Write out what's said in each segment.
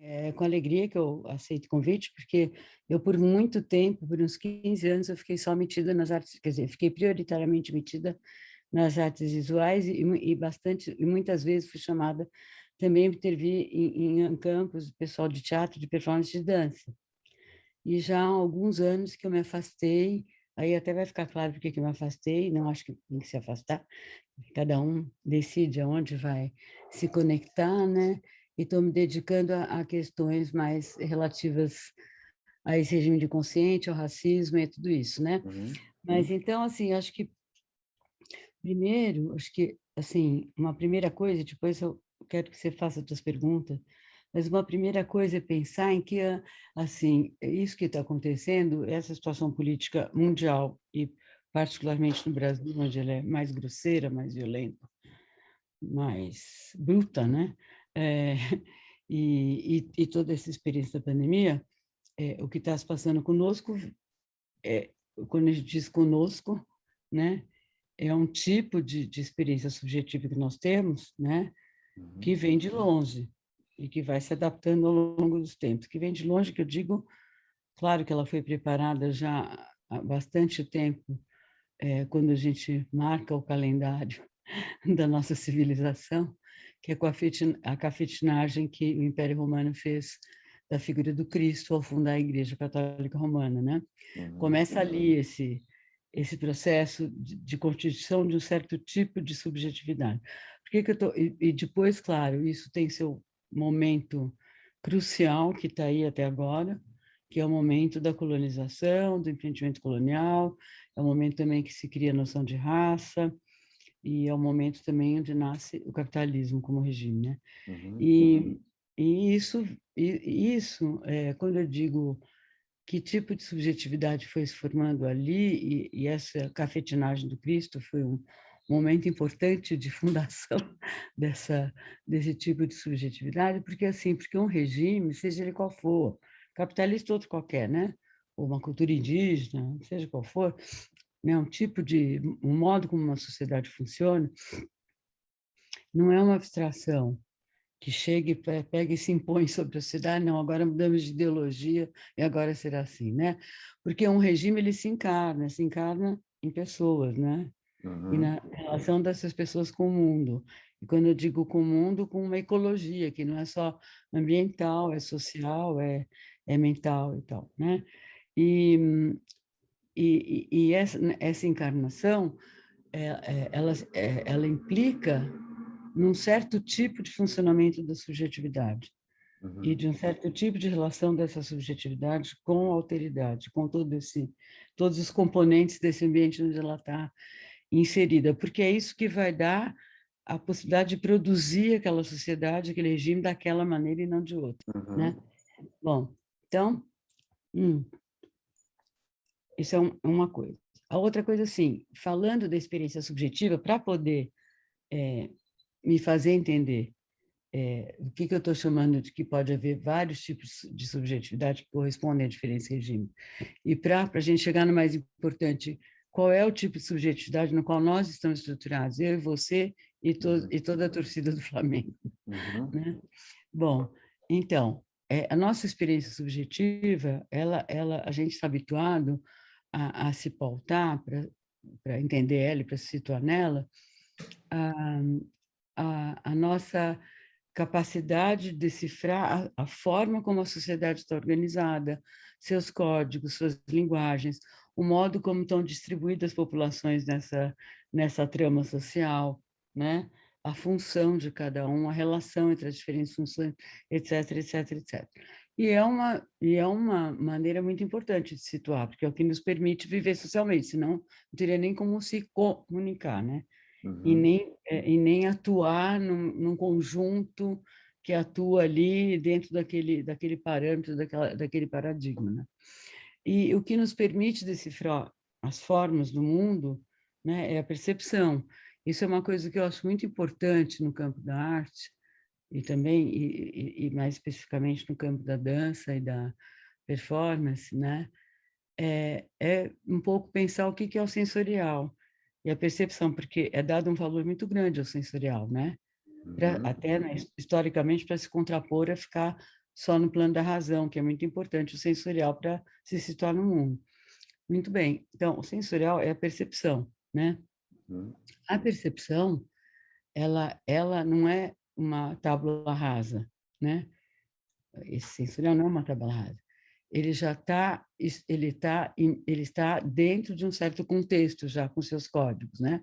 É com alegria que eu aceito o convite, porque eu, por muito tempo, por uns 15 anos, eu fiquei só metida nas artes, quer dizer, fiquei prioritariamente metida nas artes visuais e bastante, e muitas vezes fui chamada também para intervir em campos, pessoal de teatro, de performance de dança. E já há alguns anos que eu me afastei, aí até vai ficar claro por que que eu me afastei, não acho que tem que se afastar, cada um decide aonde vai se conectar, né? E estou me dedicando a questões mais relativas a esse regime de consciente, ao racismo e tudo isso, né? Uhum, Mas então, assim, acho que primeiro, acho que, assim, uma primeira coisa, depois eu quero que você faça outras perguntas, mas uma primeira coisa é pensar em que, assim, isso que está acontecendo, essa situação política mundial e particularmente no Brasil, onde ela é mais grosseira, mais violenta, mais bruta, né? É, e toda essa experiência da pandemia, o que está se passando conosco, é, quando a gente diz conosco, né? É um tipo de experiência subjetiva que nós temos, né? Que uhum, vem de longe e que vai se adaptando ao longo dos tempos. Que vem de longe, que eu digo, claro que ela foi preparada já há bastante tempo, quando a gente marca o calendário da nossa civilização, que é com a cafetinagem que o Império Romano fez da figura do Cristo ao fundar a Igreja Católica Romana, né? uhum, Começa ali esse processo de constituição de um certo tipo de subjetividade. Por que que eu tô, e depois, claro, isso tem seu momento crucial que está aí até agora, que é o momento da colonização, do empreendimento colonial, é o momento também que se cria a noção de raça, e é o momento também onde nasce o capitalismo como regime, né? uhum, E, isso quando eu digo que tipo de subjetividade foi se formando ali, e essa cafetinagem do Cristo foi um momento importante de fundação desse tipo de subjetividade, porque assim, porque um regime, seja ele qual for, capitalista ou outro qualquer, né? Ou uma cultura indígena, seja qual for, né? Um modo como uma sociedade funciona, não é uma abstração que chega e pega e se impõe sobre a sociedade, não, agora mudamos de ideologia e agora será assim, né? Porque um regime ele se encarna em pessoas, né? E uhum, na relação dessas pessoas com o mundo. E quando eu digo com o mundo, com uma ecologia, que não é só ambiental, é social, é mental e tal, né? E, e essa encarnação, ela implica num certo tipo de funcionamento da subjetividade e uhum, de um certo tipo de relação dessa subjetividade com a alteridade, com todos os componentes desse ambiente onde ela está inserida, porque é isso que vai dar a possibilidade de produzir aquela sociedade, aquele regime daquela maneira e não de outra, né? uhum, Bom, então, isso é uma coisa. A outra coisa, assim, falando da experiência subjetiva, para poder me fazer entender o que eu estou chamando de que pode haver vários tipos de subjetividade que correspondem a diferentes regimes. E para a gente chegar no mais importante, qual é o tipo de subjetividade no qual nós estamos estruturados, eu e você uhum, e toda a torcida do Flamengo, uhum, né? Bom, então, a nossa experiência subjetiva, a gente está habituado a se pautar para entender ela e para se situar nela, a, a nossa capacidade de decifrar a forma como a sociedade está organizada, seus códigos, suas linguagens, o modo como estão distribuídas as populações nessa trama social, né? A função de cada um, a relação entre as diferentes funções, etc, etc, etc. E é uma maneira muito importante de situar, porque é o que nos permite viver socialmente, senão não teria nem como se comunicar, né? uhum, E nem atuar num conjunto que atua ali dentro daquele parâmetro, daquele paradigma, né? E o que nos permite decifrar as formas do mundo, né, é a percepção. Isso é uma coisa que eu acho muito importante no campo da arte e também, e mais especificamente no campo da dança e da performance, né? É um pouco pensar o que que é o sensorial e a percepção, porque é dado um valor muito grande ao sensorial, né? uhum, Até, né, historicamente, para se contrapor a ficar só no plano da razão, que é muito importante, o sensorial, para se situar no mundo. Muito bem. Então, o sensorial é a percepção, né? Uhum. A percepção, ela não é uma tábua rasa, né? Esse sensorial não é uma tábua rasa. Ele já está, ele está dentro de um certo contexto já com seus códigos, né?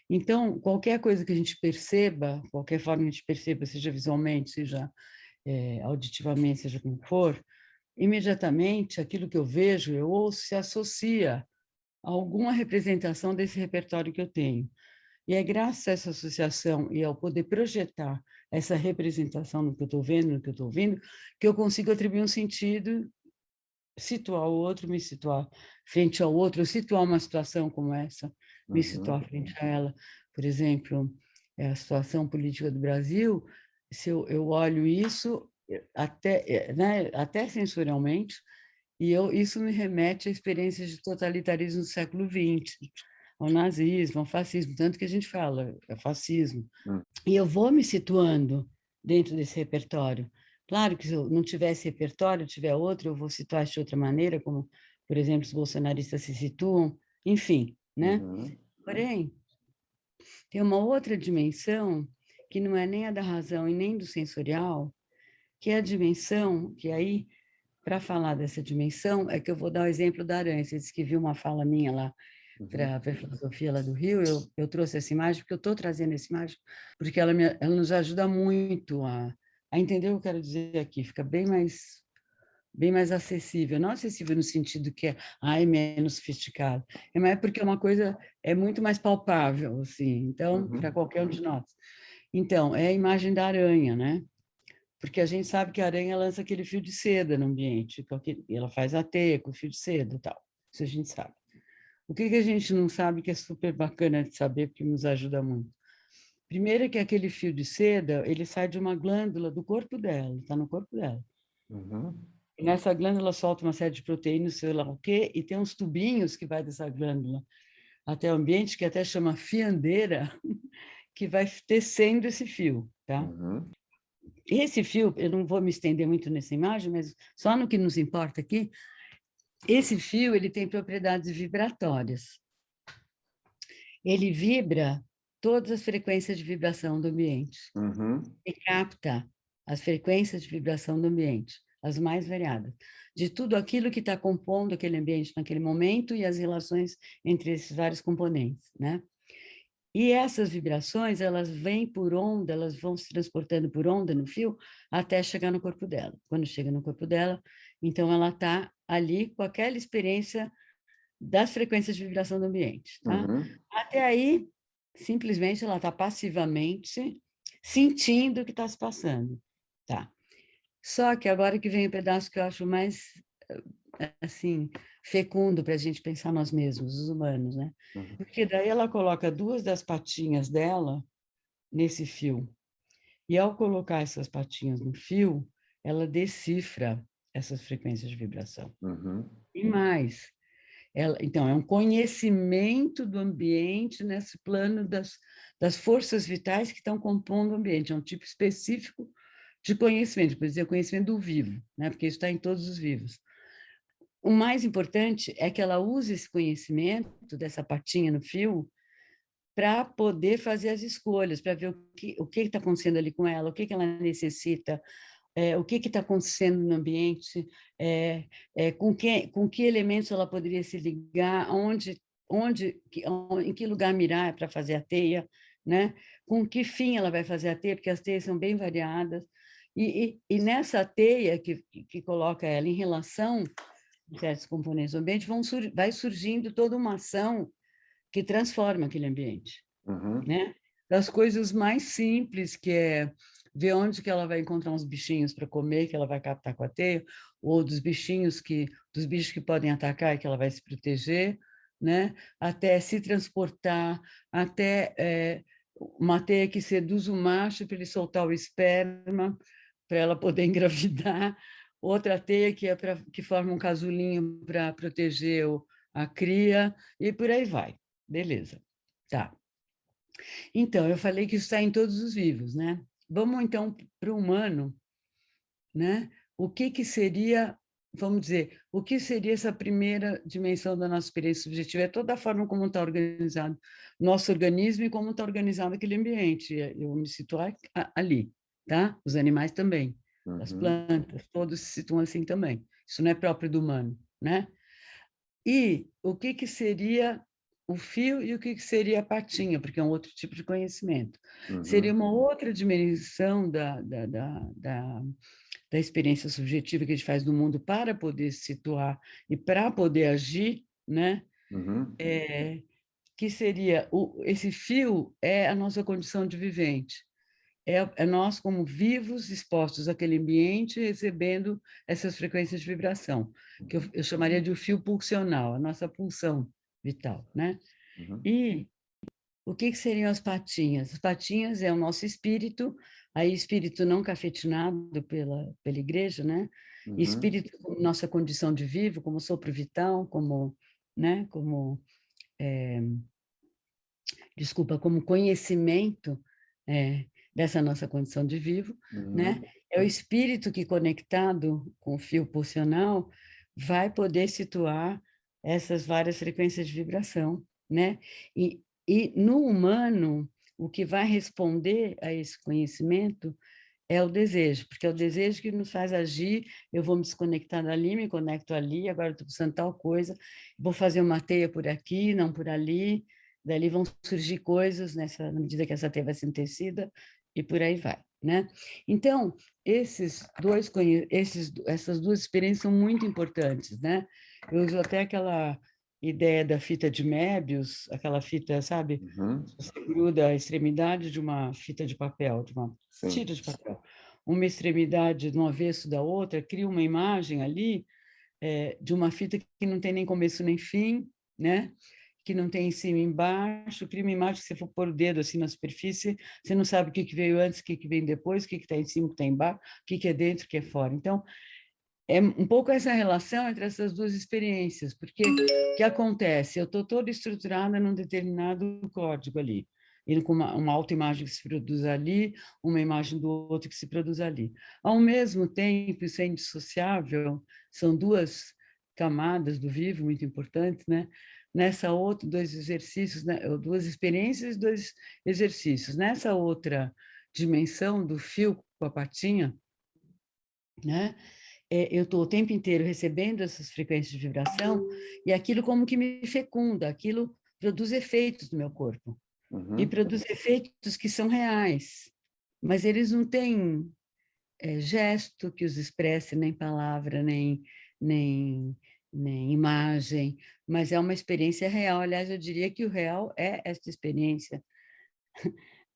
Então, qualquer coisa que a gente perceba, qualquer forma que a gente perceba, seja visualmente, seja auditivamente, seja como for, imediatamente aquilo que eu vejo, eu ouço, se associa a alguma representação desse repertório que eu tenho. E é graças a essa associação e ao poder projetar essa representação no que eu estou vendo, no que eu estou ouvindo, que eu consigo atribuir um sentido, situar o outro, me situar frente ao outro, situar uma situação como essa, me situar frente a ela. Por exemplo, a situação política do Brasil, se eu olho isso até, né, até sensorialmente, e isso me remete a experiências de totalitarismo do século XX, ao nazismo, ao fascismo, tanto que a gente fala, é fascismo. E eu vou me situando dentro desse repertório. Claro que se eu não tivesse repertório, tiver outro, eu vou situar de outra maneira, como, por exemplo, os bolsonaristas se situam, enfim, né? Uhum. Porém, tem uma outra dimensão que não é nem a da razão e nem do sensorial, que é a dimensão que aí, para falar dessa dimensão, é que eu vou dar o exemplo da aranha. Você disse que viu uma fala minha lá para a filosofia lá do Rio, eu trouxe essa imagem, porque eu estou trazendo essa imagem, porque ela nos ajuda muito a entender o que eu quero dizer aqui, fica bem mais acessível, não acessível no sentido que é menos sofisticado, é mais porque é uma coisa, é muito mais palpável, assim, então, para qualquer um de nós. Então, é a imagem da aranha, né? Porque a gente sabe que a aranha lança aquele fio de seda no ambiente, e ela faz a teia com fio de seda e tal, isso a gente sabe. O que a gente não sabe que é super bacana de saber, porque nos ajuda muito? Primeiro é que aquele fio de seda, ele sai de uma glândula do corpo dela, está no corpo dela. E nessa glândula solta uma série de proteínas, sei lá o quê, e tem uns tubinhos que vai dessa glândula até o ambiente, que até chama fiandeira, que vai tecendo esse fio, tá? Esse fio, eu não vou me estender muito nessa imagem, mas só no que nos importa aqui, esse fio ele tem propriedades vibratórias. Ele vibra todas as frequências de vibração do ambiente. E capta as frequências de vibração do ambiente, as mais variadas, de tudo aquilo que está compondo aquele ambiente naquele momento e as relações entre esses vários componentes, né? E essas vibrações, elas vêm por onda, elas vão se transportando por onda no fio até chegar no corpo dela. Quando chega no corpo dela, então ela está ali com aquela experiência das frequências de vibração do ambiente, tá? Até aí, simplesmente ela está passivamente sentindo o que está se passando, tá? Só que agora que vem o pedaço que eu acho mais, assim, fecundo para a gente pensar nós mesmos, os humanos, né? Porque daí ela coloca duas das patinhas dela nesse fio. E ao colocar essas patinhas no fio, ela decifra essas frequências de vibração. E mais, então, é um conhecimento do ambiente nesse plano das forças vitais que estão compondo o ambiente. É um tipo específico de conhecimento, por dizer, conhecimento do vivo, né? Porque isso está em todos os vivos. O mais importante é que ela use esse conhecimento dessa patinha no fio para poder fazer as escolhas, para ver o que está acontecendo ali com ela, o que ela necessita, o que está acontecendo no ambiente, com que elementos ela poderia se ligar, em que lugar mirar para fazer a teia, né? Com que fim ela vai fazer a teia, porque as teias são bem variadas. E nessa teia que coloca ela em relação a certos componentes do ambiente, vai surgindo toda uma ação que transforma aquele ambiente, né? Das coisas mais simples, que é ver onde que ela vai encontrar uns bichinhos para comer, que ela vai captar com a teia, ou dos bichos que podem atacar e que ela vai se proteger, né? Até se transportar, até uma teia que seduz o macho para ele soltar o esperma, para ela poder engravidar, outra teia que forma um casulinho para proteger a cria, e por aí vai. Beleza. Tá. Então, eu falei que isso está em todos os vivos, né? Vamos, então, para o humano, né? o que que seria, vamos dizer, o que seria essa primeira dimensão da nossa experiência subjetiva? É toda a forma como está organizado nosso organismo e como está organizado aquele ambiente. Eu vou me situar ali, tá? Os animais também, as plantas, todos se situam assim também. Isso não é próprio do humano, né? E o que que seria o fio e o que que seria a patinha, porque é um outro tipo de conhecimento. Seria uma outra dimensão da experiência subjetiva que a gente faz no mundo para poder se situar e para poder agir, né? Que seria esse fio é a nossa condição de vivente. É nós como vivos expostos àquele ambiente recebendo essas frequências de vibração, que eu chamaria de o fio pulsional, a nossa pulsão vital, né? E o que que seriam as patinhas? As patinhas é o nosso espírito, aí espírito não cafetinado pela igreja, né? Espírito como nossa condição de vivo, como sopro vital, como, né? Como, desculpa, como conhecimento dessa nossa condição de vivo, né? É o espírito que, conectado com o fio pulsional, vai poder situar essas várias frequências de vibração, né? E no humano, o que vai responder a esse conhecimento é o desejo, porque é o desejo que nos faz agir. Eu vou me desconectar dali, me conecto ali, agora estou precisando de tal coisa, vou fazer uma teia por aqui, não por ali, dali vão surgir coisas na medida que essa teia vai sendo tecida, e por aí vai, né? Então, essas duas experiências são muito importantes, né? Eu uso até aquela ideia da fita de Mébius, aquela fita, sabe? Você gruda a extremidade de uma fita de papel, de uma tira de papel, uma extremidade no avesso da outra, cria uma imagem ali de uma fita que não tem nem começo nem fim, né? Que não tem em cima e embaixo, cria uma imagem que você for pôr o dedo assim na superfície, você não sabe o que que veio antes, o que que vem depois, o que que está em cima, o que está embaixo, o que que é dentro, o que é fora. Então, é um pouco essa relação entre essas duas experiências, porque o que acontece? Eu estou toda estruturada num determinado código ali, e com uma autoimagem que se produz ali, uma imagem do outro que se produz ali. Ao mesmo tempo, isso é indissociável, são duas camadas do vivo muito importantes, né? Nessa outra, dois exercícios, né? Duas experiências, dois exercícios. Nessa outra dimensão do fio com a patinha, né? Eu estou o tempo inteiro recebendo essas frequências de vibração e aquilo como que me fecunda, aquilo produz efeitos no meu corpo. E produz efeitos que são reais, mas eles não têm gesto que os expresse, nem palavra, nem, nem imagem, mas é uma experiência real. Aliás, eu diria que o real é essa experiência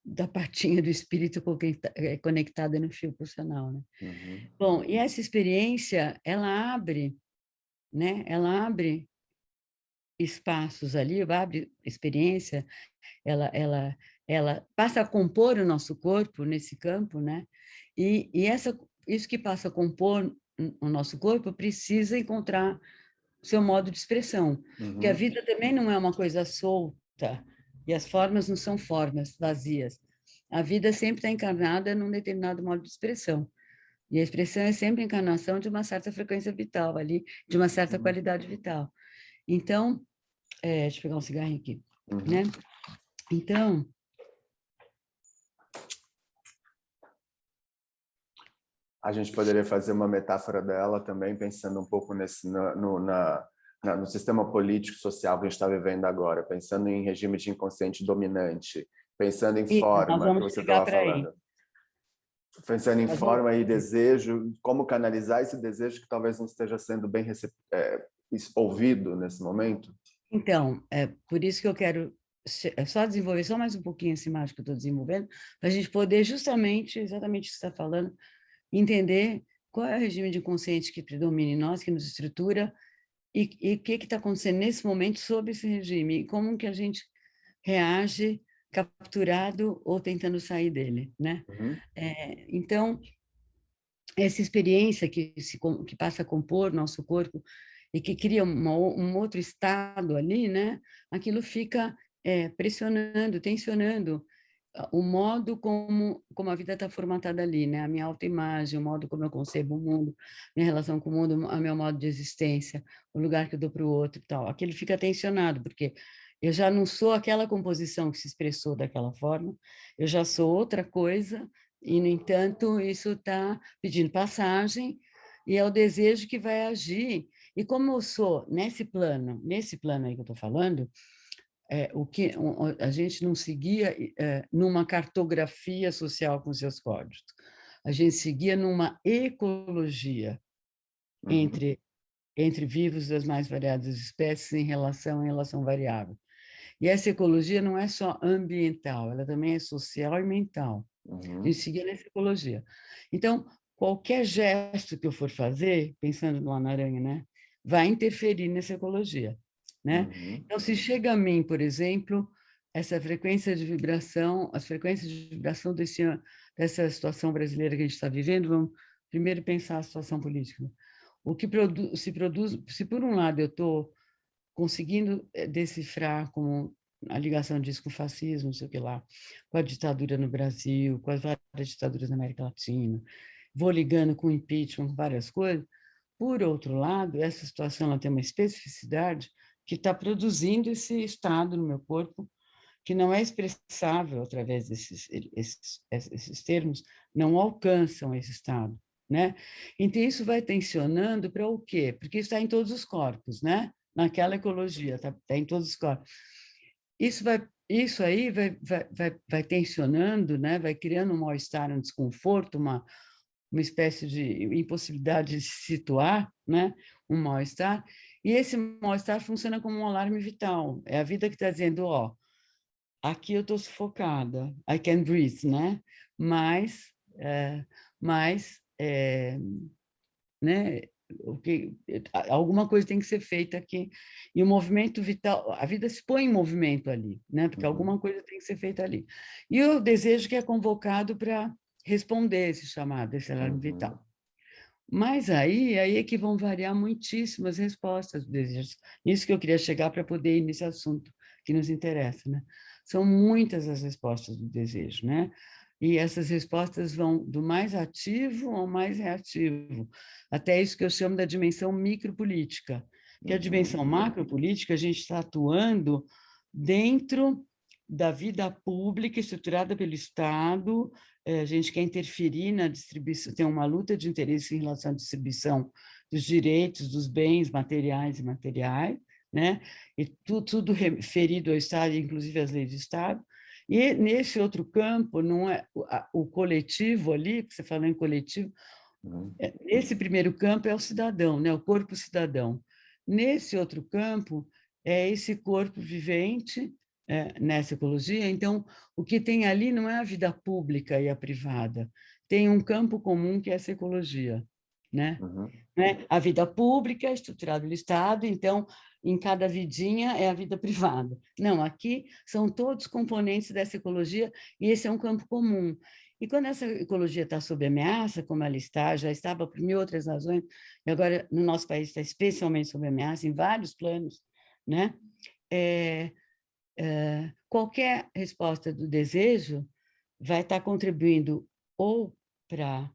da partinha do espírito conectada no fio pulsional, né? Bom, e essa experiência, ela abre, né? Ela abre espaços ali, abre experiência, ela passa a compor o nosso corpo nesse campo, né? Isso que passa a compor o nosso corpo precisa encontrar seu modo de expressão, porque a vida também não é uma coisa solta e as formas não são formas vazias. A vida sempre está encarnada num determinado modo de expressão. E a expressão é sempre a encarnação de uma certa frequência vital ali, de uma certa qualidade vital. Então, deixa eu pegar um cigarrinho aqui, né? Então, a gente poderia fazer uma metáfora dela também, pensando um pouco no sistema político social que a gente está vivendo agora, pensando em regime de inconsciente dominante, pensando em nós forma, que vamos você chegar estava para aí. falando. Pensando em Nós vamos... forma e desejo, como canalizar esse desejo que talvez não esteja sendo bem ouvido nesse momento? Então, é por isso que eu quero só desenvolver só mais um pouquinho esse imagem que eu estou desenvolvendo, para a gente poder justamente, exatamente o que você está falando, entender qual é o regime de inconsciente que predomina em nós, que nos estrutura, e o que está acontecendo nesse momento sobre esse regime, e como que a gente reage capturado ou tentando sair dele, né? Então, essa experiência que passa a compor nosso corpo e que cria um outro estado ali, né? Aquilo fica pressionando, tensionando o modo como a vida está formatada ali, né? A minha autoimagem, o modo como eu concebo o mundo, minha relação com o mundo, o meu modo de existência, o lugar que eu dou para o outro e tal. Aquilo fica tensionado, porque eu já não sou aquela composição que se expressou daquela forma, eu já sou outra coisa, e, no entanto, isso está pedindo passagem, e é o desejo que vai agir. E como eu sou nesse plano aí que eu estou falando, o que a gente não seguia numa cartografia social com seus códigos. A gente seguia numa ecologia Uhum. entre vivos das mais variadas espécies em relação variável. E essa ecologia não é só ambiental, ela também é social e mental. A gente Uhum. seguia nessa ecologia. Então, qualquer gesto que eu for fazer, pensando numa aranha, né, vai interferir nessa ecologia, né? Uhum. Então, se chega a mim, por exemplo, essa frequência de vibração, as frequências de vibração dessa situação brasileira que a gente está vivendo, vamos primeiro pensar a situação política. O que se produz, se por um lado eu estou conseguindo decifrar como a ligação disso com o fascismo, não sei o que lá, com a ditadura no Brasil, com as várias ditaduras na América Latina, vou ligando com o impeachment, com várias coisas. Por outro lado, essa situação ela tem uma especificidade que está produzindo esse estado no meu corpo, que não é expressável através esses termos, não alcançam esse estado, né? Então, isso vai tensionando para o quê? Porque isso está em todos os corpos, né? Naquela ecologia, está em todos os corpos. Isso aí vai tensionando, né? Vai criando um mal-estar, um desconforto, uma espécie de impossibilidade de se situar, né? Um mal-estar. E esse mal-estar funciona como um alarme vital. É a vida que está dizendo, ó, aqui eu estou sufocada, I can breathe, né? Mas, mas né? Alguma coisa tem que ser feita aqui. E o movimento vital, a vida se põe em movimento ali, né? Porque Uhum. alguma coisa tem que ser feita ali. E o desejo que é convocado para responder esse chamado, esse alarme Uhum. vital. Mas aí é que vão variar muitíssimas respostas do desejo. Isso que eu queria chegar para poder ir nesse assunto que nos interessa, né? São muitas as respostas do desejo, né? E essas respostas vão do mais ativo ao mais reativo, até isso que eu chamo da dimensão micropolítica. Que a Uhum. dimensão macropolítica, a gente está atuando dentro da vida pública estruturada pelo Estado, a gente quer interferir na distribuição, tem uma luta de interesse em relação à distribuição dos direitos, dos bens materiais e imateriais, né? E tudo referido ao Estado, inclusive as leis do Estado. E nesse outro campo, não é o coletivo ali, que você falou em coletivo, Uhum. esse primeiro campo é o cidadão, né? O corpo cidadão. Nesse outro campo, é esse corpo vivente, nessa ecologia. Então, o que tem ali não é a vida pública e a privada, tem um campo comum que é essa ecologia, né? Uhum. Né? A vida pública é estruturada pelo Estado, então, em cada vidinha é a vida privada. Não, aqui são todos componentes dessa ecologia e esse é um campo comum. E quando essa ecologia está sob ameaça, como ela está, já estava por mil outras razões, e agora no nosso país está especialmente sob ameaça em vários planos, né? É, qualquer resposta do desejo vai estar contribuindo ou para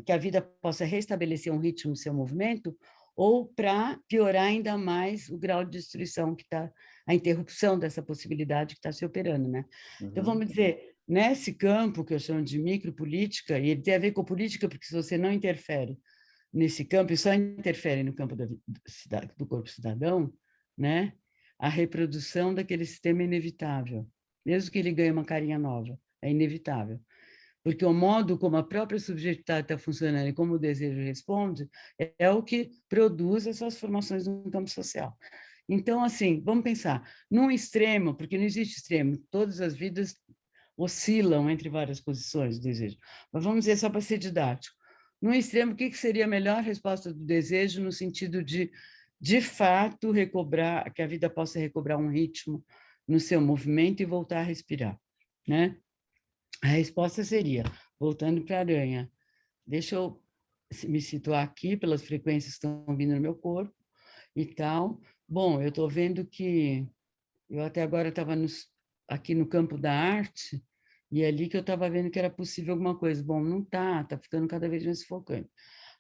que a vida possa restabelecer um ritmo no seu movimento, ou para piorar ainda mais o grau de destruição que está, a interrupção dessa possibilidade que está se operando, né? Então, Uhum. vamos dizer, nesse campo que eu chamo de micropolítica, e ele tem a ver com política, porque se você não interfere nesse campo, e só interfere no campo do corpo cidadão, né? A reprodução daquele sistema é inevitável, mesmo que ele ganhe uma carinha nova, é inevitável. Porque o modo como a própria subjetividade está funcionando e como o desejo responde é o que produz essas formações no campo social. Então, assim, vamos pensar, num extremo, porque não existe extremo, todas as vidas oscilam entre várias posições de desejo. Mas vamos dizer, só para ser didático, num extremo, o que seria a melhor resposta do desejo no sentido de fato, recobrar, que a vida possa recobrar um ritmo no seu movimento e voltar a respirar, né? A resposta seria, voltando para a aranha, deixa eu me situar aqui pelas frequências que estão vindo no meu corpo e tal. Bom, eu estou vendo que eu até agora estava aqui no campo da arte, E é ali que eu estava vendo que era possível alguma coisa. Bom, não está, está ficando cada vez mais sufocante.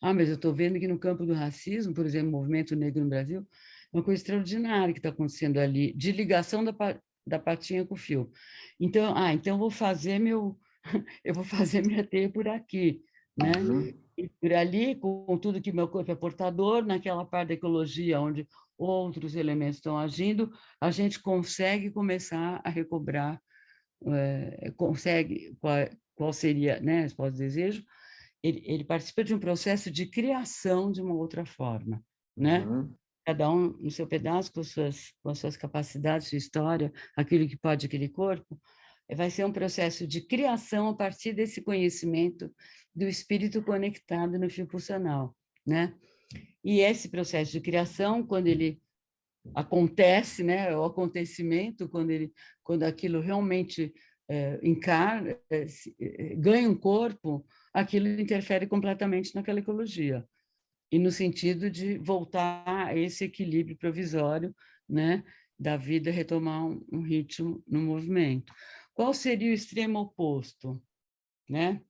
Ah, mas eu estou vendo que no campo do racismo, por exemplo, o movimento negro no Brasil, é uma coisa extraordinária que está acontecendo ali, de ligação da patinha com o fio. Então, então eu vou fazer minha teia por aqui, né? Uhum. E por ali, com tudo que meu corpo é portador, naquela parte da ecologia onde outros elementos estão agindo, a gente consegue começar a recobrar, consegue, qual seria, né, pós-desejo, ele participa de um processo de criação de uma outra forma, né? Uhum. Cada um no seu pedaço, com as suas capacidades, sua história, aquilo que pode aquele corpo, vai ser um processo de criação a partir desse conhecimento do espírito conectado no fio pulsional, né? E esse processo de criação, quando ele acontece, né, o acontecimento, quando aquilo realmente encarna, ganha um corpo, aquilo interfere completamente naquela ecologia e no sentido de voltar a esse equilíbrio provisório, né, da vida retomar um ritmo no movimento. Qual seria o extremo oposto, né?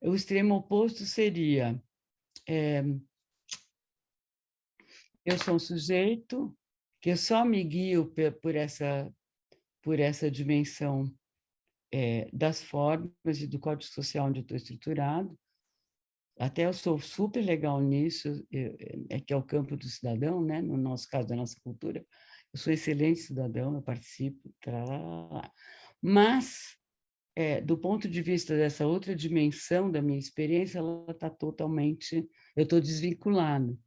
O extremo oposto seria eu sou um sujeito que eu só me guio por essa dimensão das formas e do código social onde eu estou estruturado. Até eu sou super legal nisso, que é o campo do cidadão, né? No nosso caso, da nossa cultura. Eu sou excelente cidadão, eu participo, mas, do ponto de vista dessa outra dimensão da minha experiência, ela está totalmente... Eu estou desvinculado.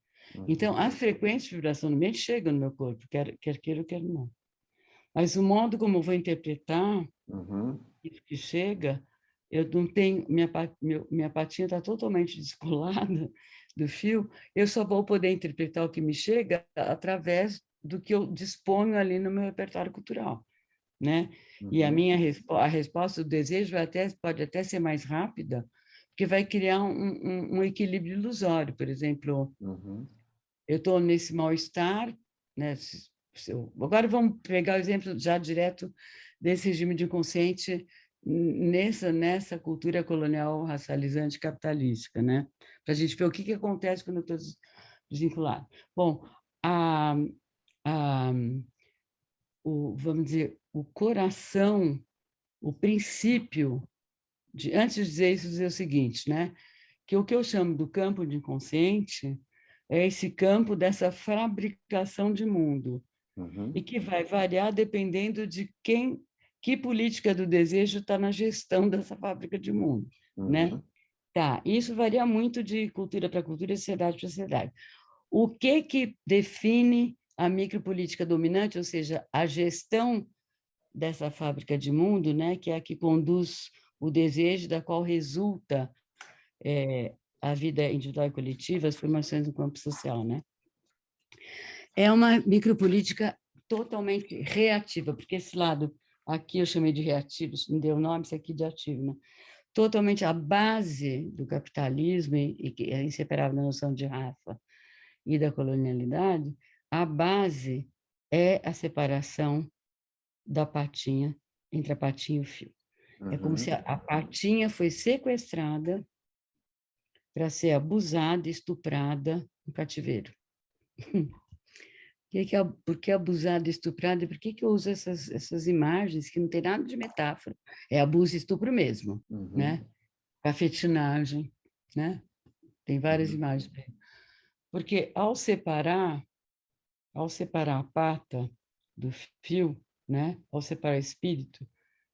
Então, Uhum. as frequências de vibração no ambiente chegam no meu corpo, quer queira ou quer não. Mas o modo como eu vou interpretar Uhum. isso que chega, eu não tenho, minha patinha está totalmente descolada do fio, eu só vou poder interpretar o que me chega através do que eu disponho ali no meu repertório cultural, né? E a Uhum. minha a resposta do desejo pode até ser mais rápida, porque vai criar um equilíbrio ilusório. Por exemplo, Uhum. eu estou nesse mal-estar, né? Agora vamos pegar o exemplo já direto desse regime de inconsciente nessa cultura colonial racializante capitalística, né? Para a gente ver o que acontece quando eu estou desvinculado. Bom, a, a, vamos dizer, o coração, o princípio, antes de dizer isso, dizer o seguinte, né? Que o que eu chamo do campo de inconsciente é esse campo dessa fabricação de mundo, e Uhum. que vai variar dependendo de que política do desejo está na gestão dessa fábrica de mundo, né? Uhum. Tá, isso varia muito de cultura para cultura, sociedade para sociedade. O que define a micropolítica dominante, ou seja, a gestão dessa fábrica de mundo, né, que é a que conduz o desejo, da qual resulta a vida individual e coletiva, as formações no campo social, né? É uma micropolítica totalmente reativa, porque esse lado aqui eu chamei de reativo, não deu nome, isso aqui de ativo, né? Totalmente a base do capitalismo, e que é inseparável da noção de raça e da colonialidade, a base é a separação da patinha, entre a patinha e o fio. É como se Uhum. a patinha foi sequestrada para ser abusada, estuprada no cativeiro. Por que abusada, estuprada? E por que eu uso essas imagens que não tem nada de metáfora? É abuso e estupro mesmo, Uhum. né? Cafetinagem, né? Tem várias Uhum. imagens. Porque ao separar a pata do fio, né? Ao separar o espírito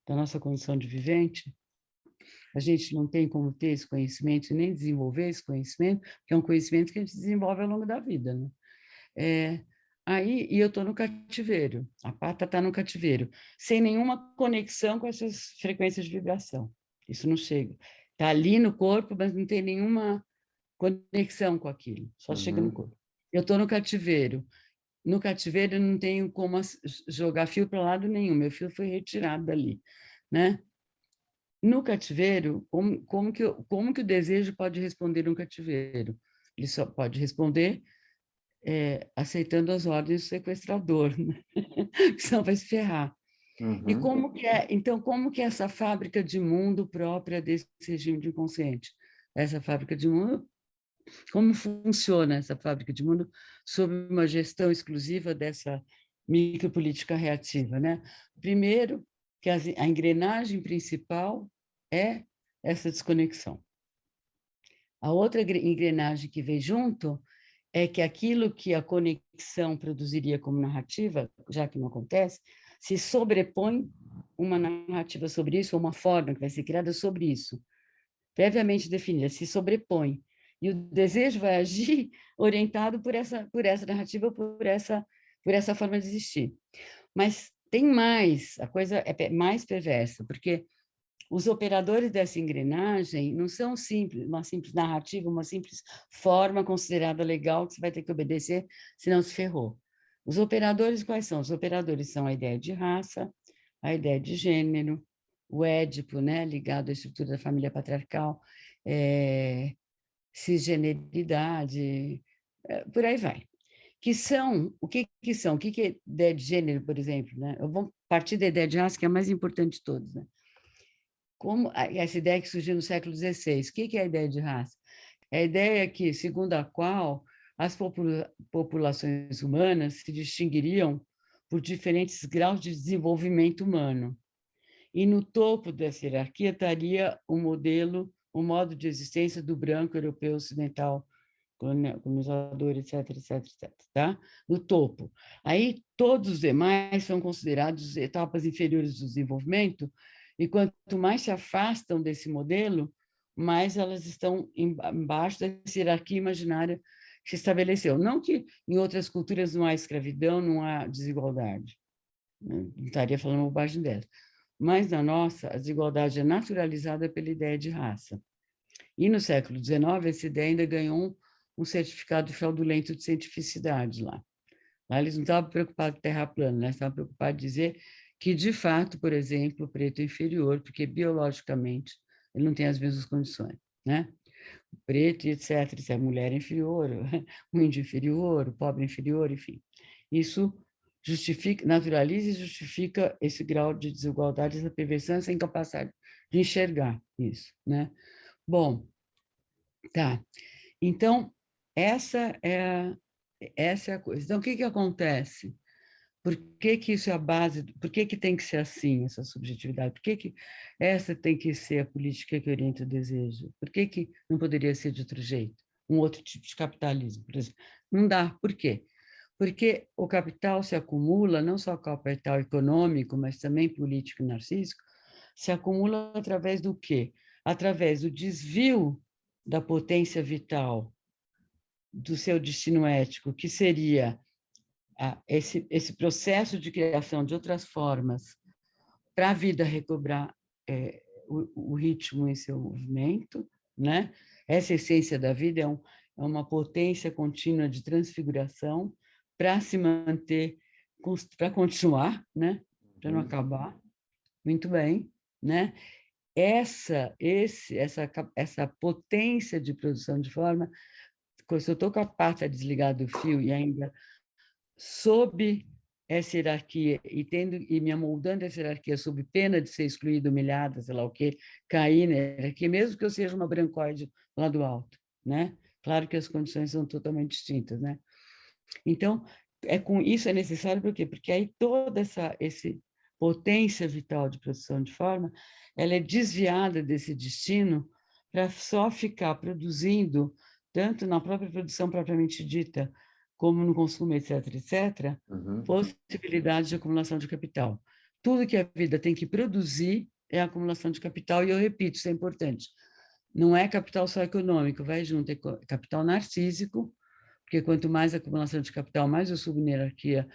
da nossa condição de vivente, a gente não tem como ter esse conhecimento, nem desenvolver esse conhecimento, que é um conhecimento que a gente desenvolve ao longo da vida, né? E eu estou no cativeiro, a pata está no cativeiro, sem nenhuma conexão com essas frequências de vibração. Isso não chega. Está ali no corpo, mas não tem nenhuma conexão com aquilo, só chega no Uhum. corpo. Eu estou no cativeiro. No cativeiro, eu não tenho como jogar fio para lado nenhum, meu fio foi retirado dali, né? No cativeiro, como que o desejo pode responder no cativeiro? Ele só pode responder aceitando as ordens do sequestrador, né? Que senão vai se ferrar. E como que é, então, como que é essa fábrica de mundo própria desse regime de inconsciente? Essa fábrica de mundo, como funciona essa fábrica de mundo sob uma gestão exclusiva dessa micropolítica reativa, né? Primeiro, que a engrenagem principal é essa desconexão. A outra engrenagem que vem junto é que aquilo que a conexão produziria como narrativa, já que não acontece, se sobrepõe uma narrativa sobre isso, ou uma forma que vai ser criada sobre isso, previamente definida, se sobrepõe. E o desejo vai agir orientado por essa narrativa, por essa forma de existir. Mas tem mais, a coisa é mais perversa, porque os operadores dessa engrenagem não são uma simples narrativa, uma simples forma considerada legal que você vai ter que obedecer, senão se ferrou. Os operadores, quais são? Os operadores são a ideia de raça, a ideia de gênero, o Édipo, né, ligado à estrutura da família patriarcal, cisgeneridade, por aí vai. Que são, o que são? O que é ideia de gênero, por exemplo? Né? Eu vou partir da ideia de raça, que é a mais importante de todas, né? Como essa ideia que surgiu no século XVI. O que é a ideia de raça? É a ideia que, segundo a qual as populações humanas se distinguiriam por diferentes graus de desenvolvimento humano. E no topo dessa hierarquia estaria o modelo, o modo de existência do branco europeu ocidental, colonizador, etc, etc, etc, tá? No topo. Aí todos os demais são considerados etapas inferiores do desenvolvimento, e quanto mais se afastam desse modelo, mais elas estão embaixo dessa hierarquia imaginária que se estabeleceu. Não que em outras culturas não há escravidão, não há desigualdade. Não estaria falando bobagem dessa. Mas na nossa, a desigualdade é naturalizada pela ideia de raça. E no século XIX, essa ideia ainda ganhou um certificado fraudulento de cientificidade lá. Lá eles não estavam preocupados com terra plana, né? Estavam preocupados em dizer que, de fato, por exemplo, o preto é inferior, porque biologicamente ele não tem as mesmas condições, né? O preto, etc., se a mulher é inferior, o índio inferior, o pobre inferior, enfim. Isso justifica, naturaliza e justifica esse grau de desigualdade, essa perversão, essa incapacidade de enxergar isso, né? Bom, tá. Então, essa é a coisa. Então, o que acontece? Por que isso é a base? Por que tem que ser assim, essa subjetividade? Por que essa tem que ser a política que orienta o desejo? Por que não poderia ser de outro jeito? Um outro tipo de capitalismo, por exemplo. Não dá. Por quê? Porque o capital se acumula, não só o capital econômico, mas também político e narcísico, se acumula através do quê? Através do desvio da potência vital do seu destino ético, que seria esse processo de criação de outras formas para a vida recobrar o ritmo em seu movimento, né? Essa essência da vida é uma potência contínua de transfiguração para se manter, para continuar, né? Para não acabar. Muito bem, né? Essa potência de produção de forma, se eu estou com a pata desligada do fio e ainda sob essa hierarquia e me amoldando essa hierarquia sob pena de ser excluída, humilhada, sei lá o quê, cair na hierarquia, mesmo que eu seja uma brancoide lá do alto, né? Claro que as condições são totalmente distintas, né? Então, isso é necessário por quê? Porque aí toda essa potência vital de produção de forma, ela é desviada desse destino para só ficar produzindo, tanto na própria produção propriamente dita, como no consumo, etc., etc., possibilidades de acumulação de capital. Tudo que a vida tem que produzir é acumulação de capital, e eu repito, isso é importante. Não é capital só econômico, vai junto, é capital narcísico, porque quanto mais acumulação de capital, mais eu subo na hierarquia,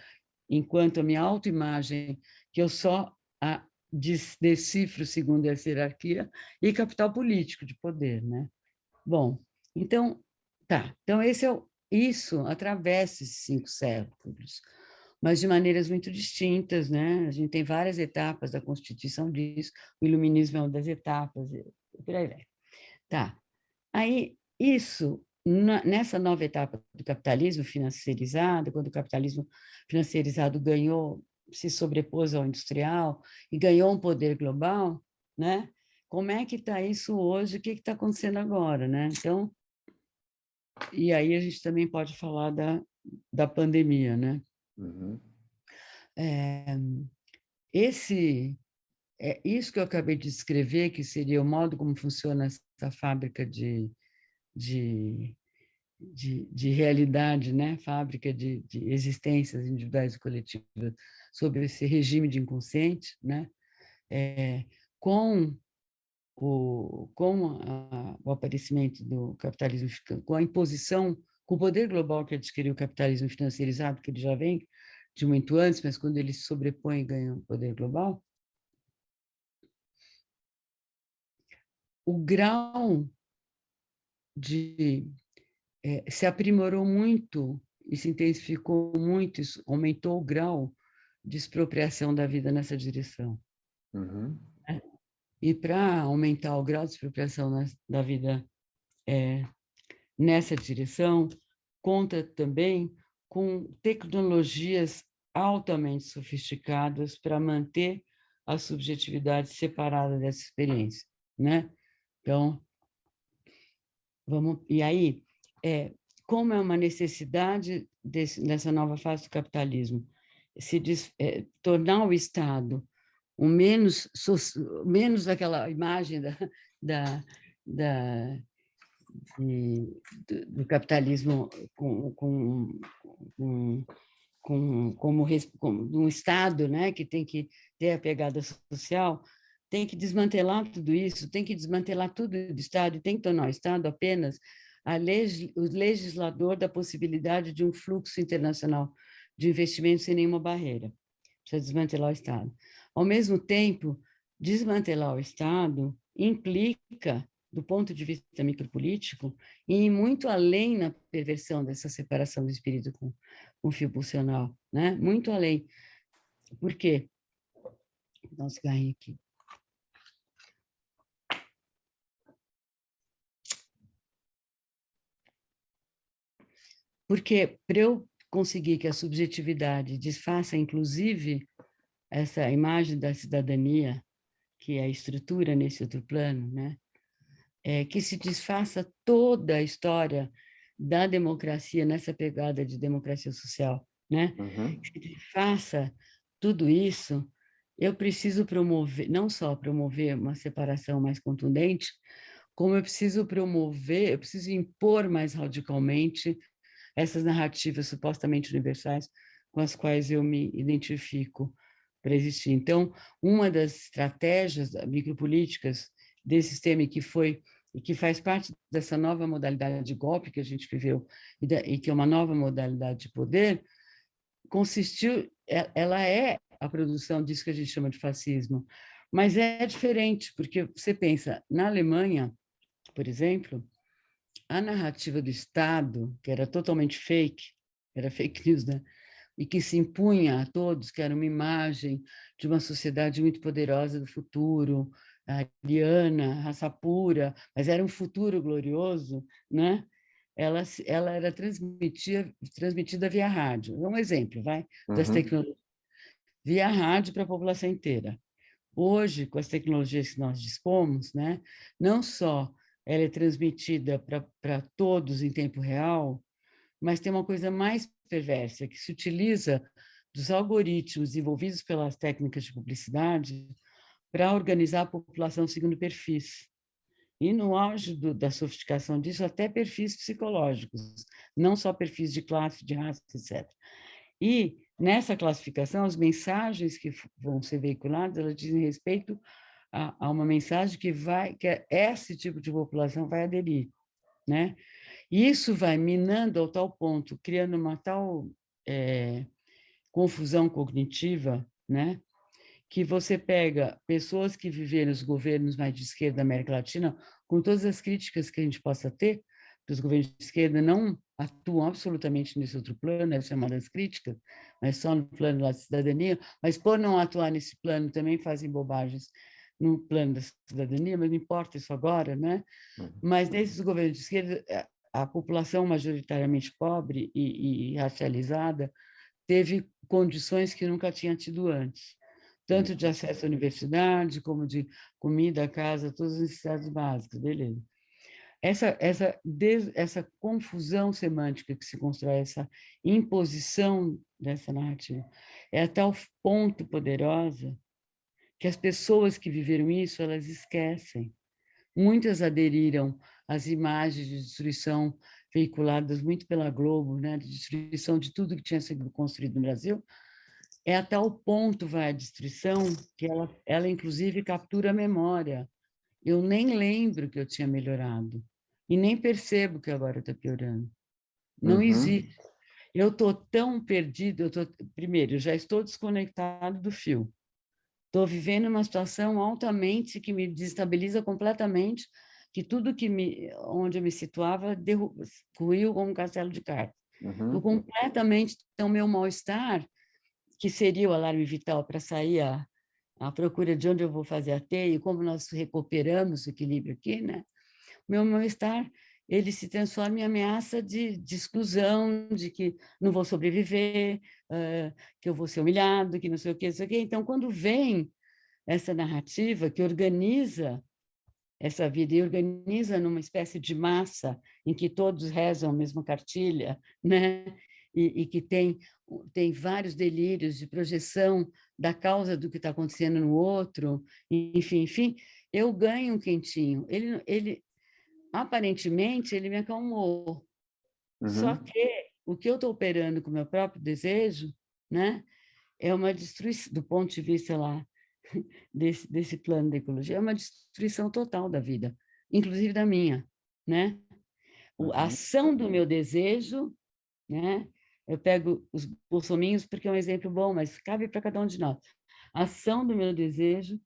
enquanto a minha autoimagem, que eu só decifro segundo essa hierarquia, e capital político de poder, né? Bom, então, tá. Então, isso atravessa esses 5 séculos, mas de maneiras muito distintas, né? A gente tem várias etapas da constituição disso, o iluminismo é uma das etapas, e por aí vai. Tá. Aí, isso, nessa nova etapa do capitalismo financeirizado, quando o capitalismo financeirizado ganhou se sobrepôs ao industrial e ganhou um poder global, né? Como é que está isso hoje? O que está acontecendo agora, né? Então, e aí a gente também pode falar da pandemia, né? Uhum. Isso que eu acabei de descrever, que seria o modo como funciona essa fábrica de realidade, né? Fábrica de existências individuais e coletivas, sobre esse regime de inconsciente, né? Com o aparecimento do capitalismo, com a imposição, com o poder global que adquiriu o capitalismo financeirizado, que ele já vem de muito antes, mas quando ele se sobrepõe e ganha o poder global, o grau de se aprimorou muito e se intensificou muito, isso aumentou o grau de expropriação da vida nessa direção. Uhum. Né? E para aumentar o grau de expropriação da vida nessa direção, conta também com tecnologias altamente sofisticadas para manter a subjetividade separada dessa experiência, né? Então, e aí, como é uma necessidade dessa nova fase do capitalismo, tornar o Estado menos aquela imagem da, da, do capitalismo com, como um Estado, né, que tem que ter a pegada social, tem que desmantelar tudo isso, tem que desmantelar tudo do Estado e tem que tornar o Estado apenas o legislador da possibilidade de um fluxo internacional de investimentos sem nenhuma barreira. Precisa desmantelar o Estado. Ao mesmo tempo, desmantelar o Estado implica, do ponto de vista micropolítico, ir muito além na perversão dessa separação do espírito com o fio pulsional, né? Muito além. Por quê? Vou dar um cigarrinho aqui. Porque para eu conseguir que a subjetividade desfaça, inclusive, essa imagem da cidadania, que é a estrutura nesse outro plano, né? Que se desfaça toda a história da democracia nessa pegada de democracia social, né? Uhum. Que se desfaça tudo isso, eu preciso promover, não só promover uma separação mais contundente, como eu preciso impor mais radicalmente essas narrativas supostamente universais com as quais eu me identifico para existir. Então, uma das estratégias micropolíticas desse sistema e que faz parte dessa nova modalidade de golpe que a gente viveu e que é uma nova modalidade de poder, ela é a produção disso que a gente chama de fascismo, mas é diferente, porque você pensa, na Alemanha, por exemplo, a narrativa do Estado, que era totalmente fake, era fake news, né? E que se impunha a todos, que era uma imagem de uma sociedade muito poderosa do futuro, ariana, raça pura, mas era um futuro glorioso, né? Ela era transmitida via rádio. Um exemplo, das Uhum. tecnologias. Via rádio para a população inteira. Hoje, com as tecnologias que nós dispomos, né, não só ela é transmitida para todos em tempo real, mas tem uma coisa mais perversa, que se utiliza dos algoritmos envolvidos pelas técnicas de publicidade para organizar a população segundo perfis. E no auge da sofisticação disso, até perfis psicológicos, não só perfis de classe, de raça, etc. E nessa classificação, as mensagens que vão ser veiculadas, elas dizem respeito a uma mensagem que esse tipo de população vai aderir, né? E isso vai minando ao tal ponto, criando uma tal confusão cognitiva, né? Que você pega pessoas que viveram os governos mais de esquerda da América Latina, com todas as críticas que a gente possa ter, que os governos de esquerda não atuam absolutamente nesse outro plano, essa é uma das críticas, mas só no plano da cidadania, mas por não atuar nesse plano também fazem bobagens no plano da cidadania, mas não importa isso agora, né? Mas nesses governos de esquerda, a população majoritariamente pobre e racializada teve condições que nunca tinha tido antes, tanto de acesso à universidade, como de comida, casa, todas as necessidades básicas, beleza. Essa confusão semântica que se constrói, essa imposição dessa narrativa, é a tal ponto poderosa que as pessoas que viveram isso, elas esquecem. Muitas aderiram às imagens de destruição veiculadas muito pela Globo, né, de destruição de tudo que tinha sido construído no Brasil. É a tal ponto vai a destruição que ela inclusive captura a memória. Eu nem lembro que eu tinha melhorado e nem percebo que agora está piorando. Não existe. Eu estou tão perdido. Primeiro, eu já estou desconectado do fio. Estou vivendo uma situação altamente que me desestabiliza completamente, que tudo onde eu me situava ruiu como um castelo de cartas. Estou completamente, então, meu mal-estar, que seria o alarme vital para sair à procura de onde eu vou fazer a teia e como nós recuperamos o equilíbrio aqui, né? Meu mal-estar, ele se transforma em ameaça de exclusão, de que não vou sobreviver, que eu vou ser humilhado, que não sei o que, não sei o quê. Então, quando vem essa narrativa que organiza essa vida e organiza numa espécie de massa em que todos rezam a mesma cartilha, né? E que tem vários delírios de projeção da causa do que está acontecendo no outro, enfim, eu ganho um quentinho. Ele aparentemente, ele me acalmou. Só que o que eu estou operando com o meu próprio desejo, né, é uma destruição, do ponto de vista lá desse plano da ecologia, é uma destruição total da vida, inclusive da minha, né? A ação do meu desejo, né? Eu pego os bolsominhos porque é um exemplo bom, mas cabe para cada um de nós. A ação do meu desejo,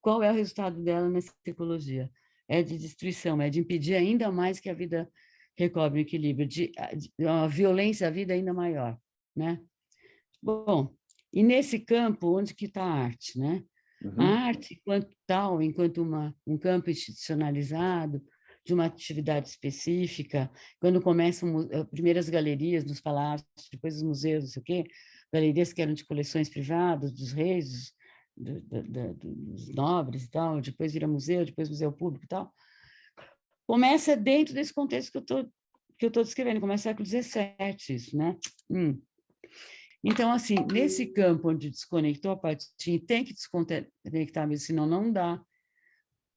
qual é o resultado dela nessa ecologia? É de destruição, é de impedir ainda mais que a vida recobre o equilíbrio, de uma violência à vida ainda maior, né? Bom, e nesse campo, onde que está a arte, né? A arte, enquanto tal, enquanto um campo institucionalizado, de uma atividade específica, quando começam as primeiras galerias nos palácios, depois os museus, não sei o quê, galerias que eram de coleções privadas, dos reis, dos nobres e tal, depois vira museu, depois museu público e tal, começa dentro desse contexto que eu estou descrevendo, começa no século XVII, isso, né? Então, assim, nesse campo onde desconectou a patinha, tem que desconectar mesmo, senão não dá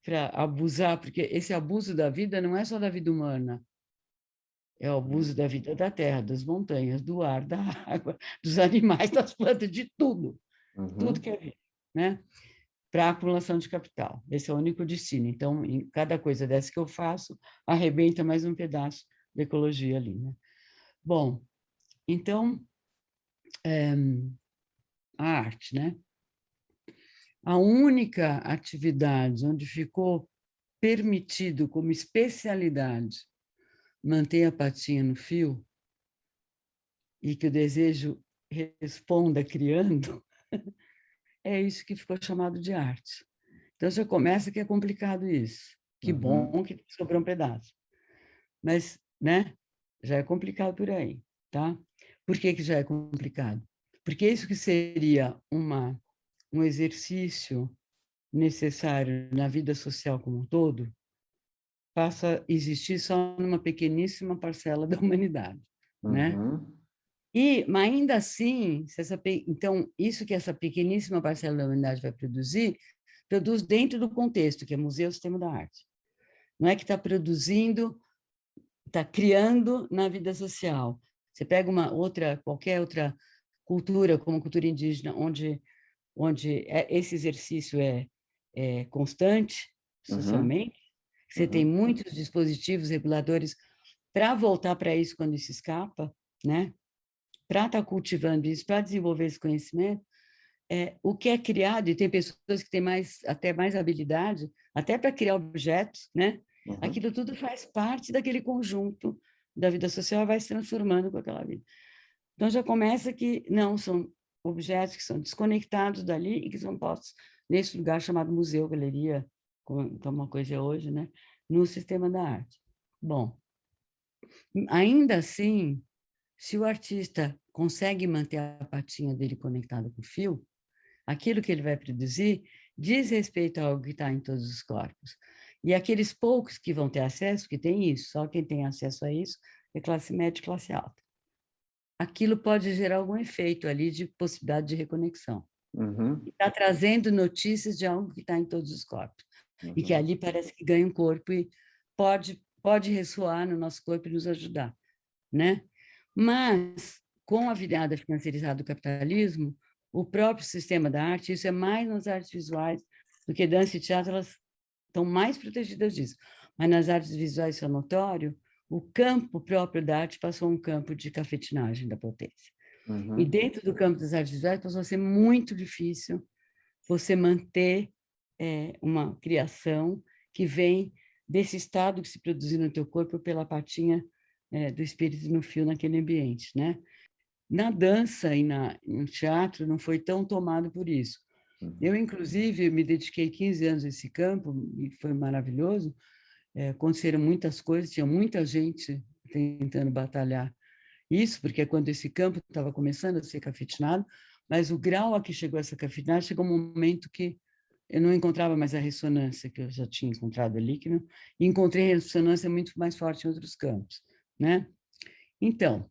para abusar, porque esse abuso da vida não é só da vida humana, é o abuso da vida da terra, das montanhas, do ar, da água, dos animais, das plantas, de tudo, tudo que é vida, né? Para a acumulação de capital. Esse é o único destino. Então, em cada coisa dessa que eu faço, arrebenta mais um pedaço da ecologia ali, né? Bom, então, a arte, né? A única atividade onde ficou permitido como especialidade manter a patinha no fio e que o desejo responda criando, é isso que ficou chamado de arte. Então, já começa que é complicado isso. Que bom que sobrou um pedaço. Mas, né, já é complicado por aí, tá? Por que já é complicado? Porque isso que seria um exercício necessário na vida social como um todo, passa a existir só numa pequeníssima parcela da humanidade, né? Mas ainda assim, então, isso que essa pequeníssima parcela da humanidade vai produzir, produz dentro do contexto, que é Museu Sistema da Arte. Não é que está produzindo, está criando na vida social. Você pega qualquer outra cultura, como a cultura indígena, onde esse exercício é constante socialmente, você tem muitos dispositivos reguladores para voltar para isso quando isso escapa, né? Para estar cultivando isso, para desenvolver esse conhecimento, o que é criado, e tem pessoas que têm até mais habilidade, até para criar objetos, né? Aquilo tudo faz parte daquele conjunto da vida social e vai se transformando com aquela vida. Então, já começa que não são objetos que são desconectados dali e que são postos nesse lugar chamado museu, galeria, como uma coisa é hoje, né? No sistema da arte. Bom, ainda assim, se o artista consegue manter a patinha dele conectada com o fio, aquilo que ele vai produzir diz respeito a algo que está em todos os corpos. E aqueles poucos que vão ter acesso, que tem isso, só quem tem acesso a isso é classe média e classe alta. Aquilo pode gerar algum efeito ali de possibilidade de reconexão. Está trazendo notícias de algo que está em todos os corpos. E que ali parece que ganha um corpo e pode ressoar no nosso corpo e nos ajudar, né? Mas, com a virada financeirizada do capitalismo, o próprio sistema da arte, isso é mais nas artes visuais do que dança e teatro, elas estão mais protegidas disso. Mas nas artes visuais, isso é notório, o campo próprio da arte passou a um campo de cafetinagem da potência. E dentro do campo das artes visuais passou a ser muito difícil você manter uma criação que vem desse estado que se produziu no teu corpo pela patinha do espírito no fio naquele ambiente, né? Na dança e no teatro não foi tão tomado por isso. Eu, inclusive, me dediquei 15 anos a esse campo e foi maravilhoso. Aconteceram muitas coisas, tinha muita gente tentando batalhar isso, porque quando esse campo estava começando a ser cafetinado, mas o grau a que chegou essa cafetinagem chegou um momento que eu não encontrava mais a ressonância que eu já tinha encontrado ali, e encontrei ressonância muito mais forte em outros campos, né? Então,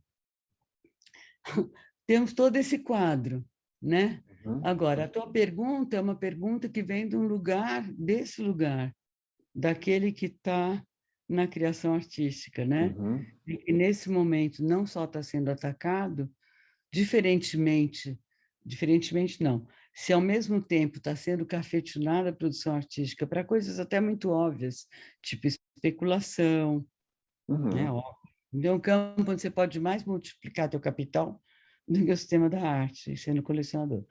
temos todo esse quadro, né? Agora, a tua pergunta é uma pergunta que vem de um lugar, desse lugar, daquele que está na criação artística, né? E que nesse momento não só está sendo atacado, diferentemente não, se ao mesmo tempo está sendo cafetinada a produção artística para coisas até muito óbvias, tipo especulação, né? Então, um campo onde você pode mais multiplicar teu capital do que o sistema da arte, sendo colecionador.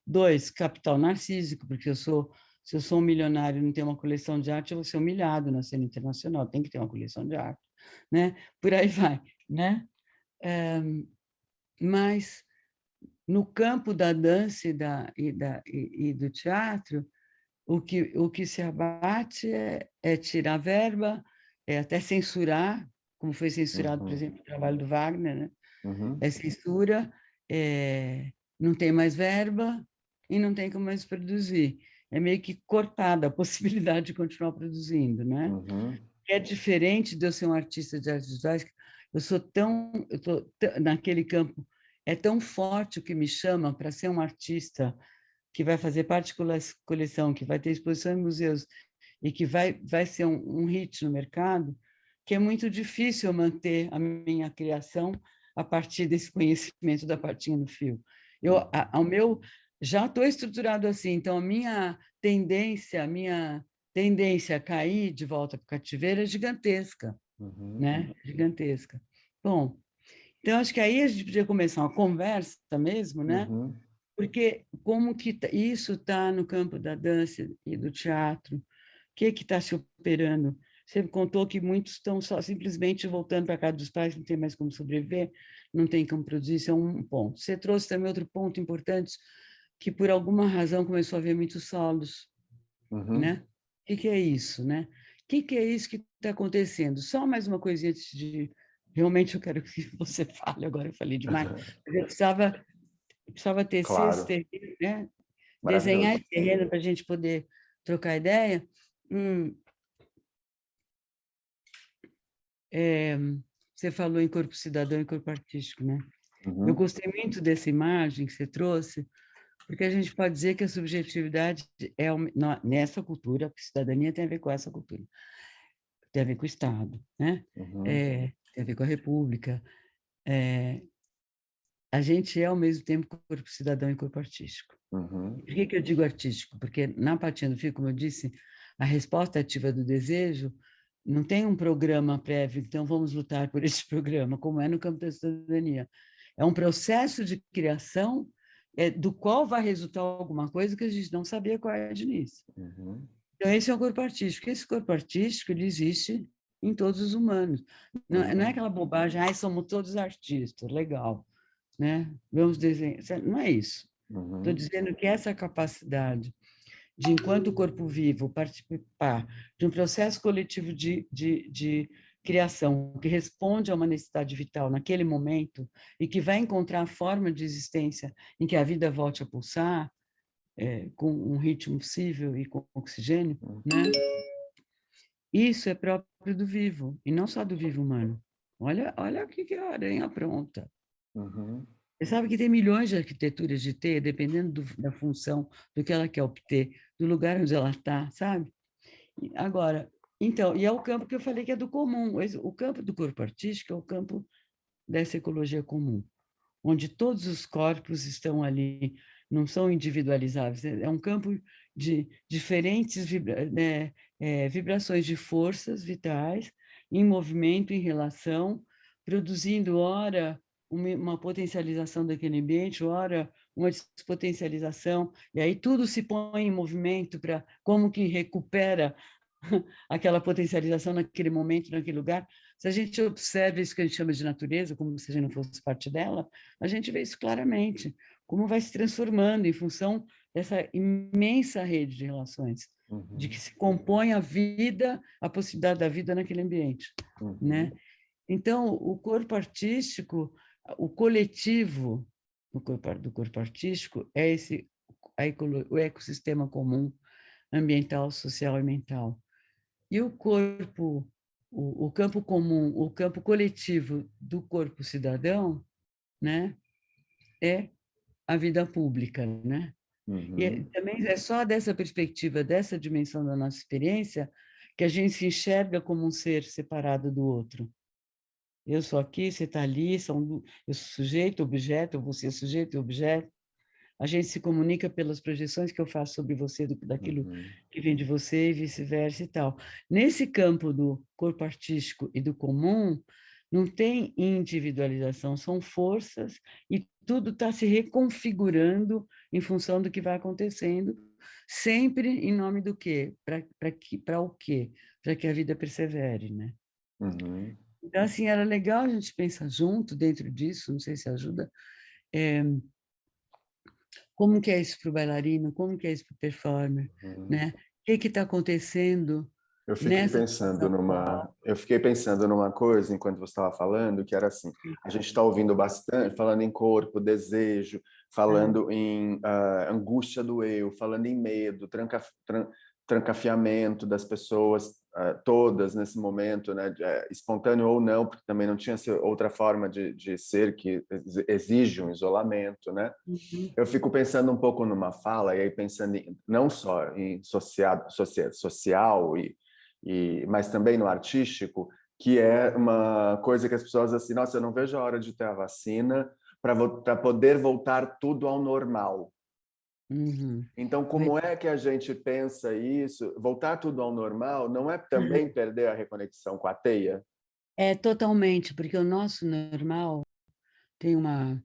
2, capital narcísico, porque se eu sou um milionário e não tenho uma coleção de arte, eu vou ser humilhado na cena internacional, tem que ter uma coleção de arte, né? Por aí vai, né? Mas no campo da dança e do teatro, o que se abate é tirar verba, é até censurar, como foi censurado, por exemplo, o trabalho do Wagner, né? É censura, não tem mais verba e não tem como mais produzir. É meio que cortada a possibilidade de continuar produzindo, né? É diferente de eu ser um artista de artes visuais, eu tô naquele campo, é tão forte o que me chama para ser um artista que vai fazer parte de coleção, que vai ter exposição em museus e que vai ser um hit no mercado, que é muito difícil eu manter a minha criação a partir desse conhecimento da patinha no fio. Ao meu já estou estruturado assim, então a minha tendência a cair de volta para o cativeiro é gigantesca, né? Gigantesca. Bom, então acho que aí a gente podia começar uma conversa mesmo, né? Porque como que isso está no campo da dança e do teatro? O que está se operando? Você contou que muitos estão só simplesmente voltando para a casa dos pais, não tem mais como sobreviver, não tem como produzir, isso é um ponto. Você trouxe também outro ponto importante, que por alguma razão começou a haver muitos solos, né? O que é isso, né? O que é isso que está acontecendo? Só mais uma coisinha antes de... Realmente eu quero que você fale, agora eu falei demais. Eu precisava tecer esse Claro, terreno, né? Desenhar maravilhoso. esse terreno para a gente poder trocar ideia. Você falou em corpo cidadão e corpo artístico, né? Eu gostei muito dessa imagem que você trouxe, porque a gente pode dizer que a subjetividade nessa cultura, porque cidadania tem a ver com essa cultura, tem a ver com o Estado, né? Tem a ver com a República. A gente é, ao mesmo tempo, corpo cidadão e corpo artístico. Por que eu digo artístico? Porque na patinha do fio, como eu disse, a resposta ativa do desejo não tem um programa prévio, então vamos lutar por esse programa, como é no campo da cidadania. É um processo de criação do qual vai resultar alguma coisa que a gente não sabia qual é de início. Então, esse é o corpo artístico. Esse corpo artístico ele existe em todos os humanos. Não é aquela bobagem, somos todos artistas, legal, né? Vamos desenhar. Não é isso. Estou dizendo que essa capacidade de, enquanto corpo vivo, participar de um processo coletivo de criação que responde a uma necessidade vital naquele momento e que vai encontrar a forma de existência em que a vida volte a pulsar, com um ritmo possível e com oxigênio, né? Isso é próprio do vivo, e não só do vivo humano. Olha o que a aranha apronta. Uhum. Você sabe que tem milhões de arquiteturas de teia, dependendo da função, do que ela quer obter, do lugar onde ela está, sabe? Agora, então, e é o campo que eu falei que é do comum. O campo do corpo artístico é o campo dessa ecologia comum, onde todos os corpos estão ali, não são individualizáveis. É um campo de diferentes vibrações de forças vitais em movimento, em relação, produzindo, ora, uma potencialização daquele ambiente, ora, uma despotencialização, e aí tudo se põe em movimento para como que recupera aquela potencialização naquele momento, naquele lugar. Se a gente observa isso que a gente chama de natureza, como se a gente não fosse parte dela, a gente vê isso claramente, como vai se transformando em função dessa imensa rede de relações, de que se compõe a vida, a possibilidade da vida naquele ambiente, né? Então, o corpo artístico, o coletivo do corpo artístico é o ecossistema comum, ambiental, social e mental. E o corpo, o campo comum, o campo coletivo do corpo cidadão, né, é a vida pública, né? E também é só dessa perspectiva, dessa dimensão da nossa experiência, que a gente se enxerga como um ser separado do outro. Eu sou aqui, você está ali, eu sou sujeito, objeto, você é sujeito e objeto. A gente se comunica pelas projeções que eu faço sobre você, daquilo que vem de você e vice-versa e tal. Nesse campo do corpo artístico e do comum, não tem individualização, são forças e tudo está se reconfigurando em função do que vai acontecendo, sempre em nome do quê? Para o quê? Para que a vida persevere, né? Então, assim, era legal a gente pensar junto dentro disso, não sei se ajuda, como que é isso para o bailarino, como que é isso para o performer, né? O que está acontecendo nessa situação atual? Eu fiquei pensando numa coisa enquanto você estava falando, que era assim, a gente está ouvindo bastante, falando em corpo, desejo, falando em angústia do eu, falando em medo, trancafiamento das pessoas todas nesse momento, né, espontâneo ou não, porque também não tinha outra forma de ser que exige um isolamento, né? Eu fico pensando um pouco numa fala, e aí pensando não só em social, mas também no artístico, que é uma coisa que as pessoas assim, nossa, eu não vejo a hora de ter a vacina para poder voltar tudo ao normal. Então, como é que a gente pensa isso? Voltar tudo ao normal não é também perder a reconexão com a teia? É totalmente, porque o nosso normal tem uma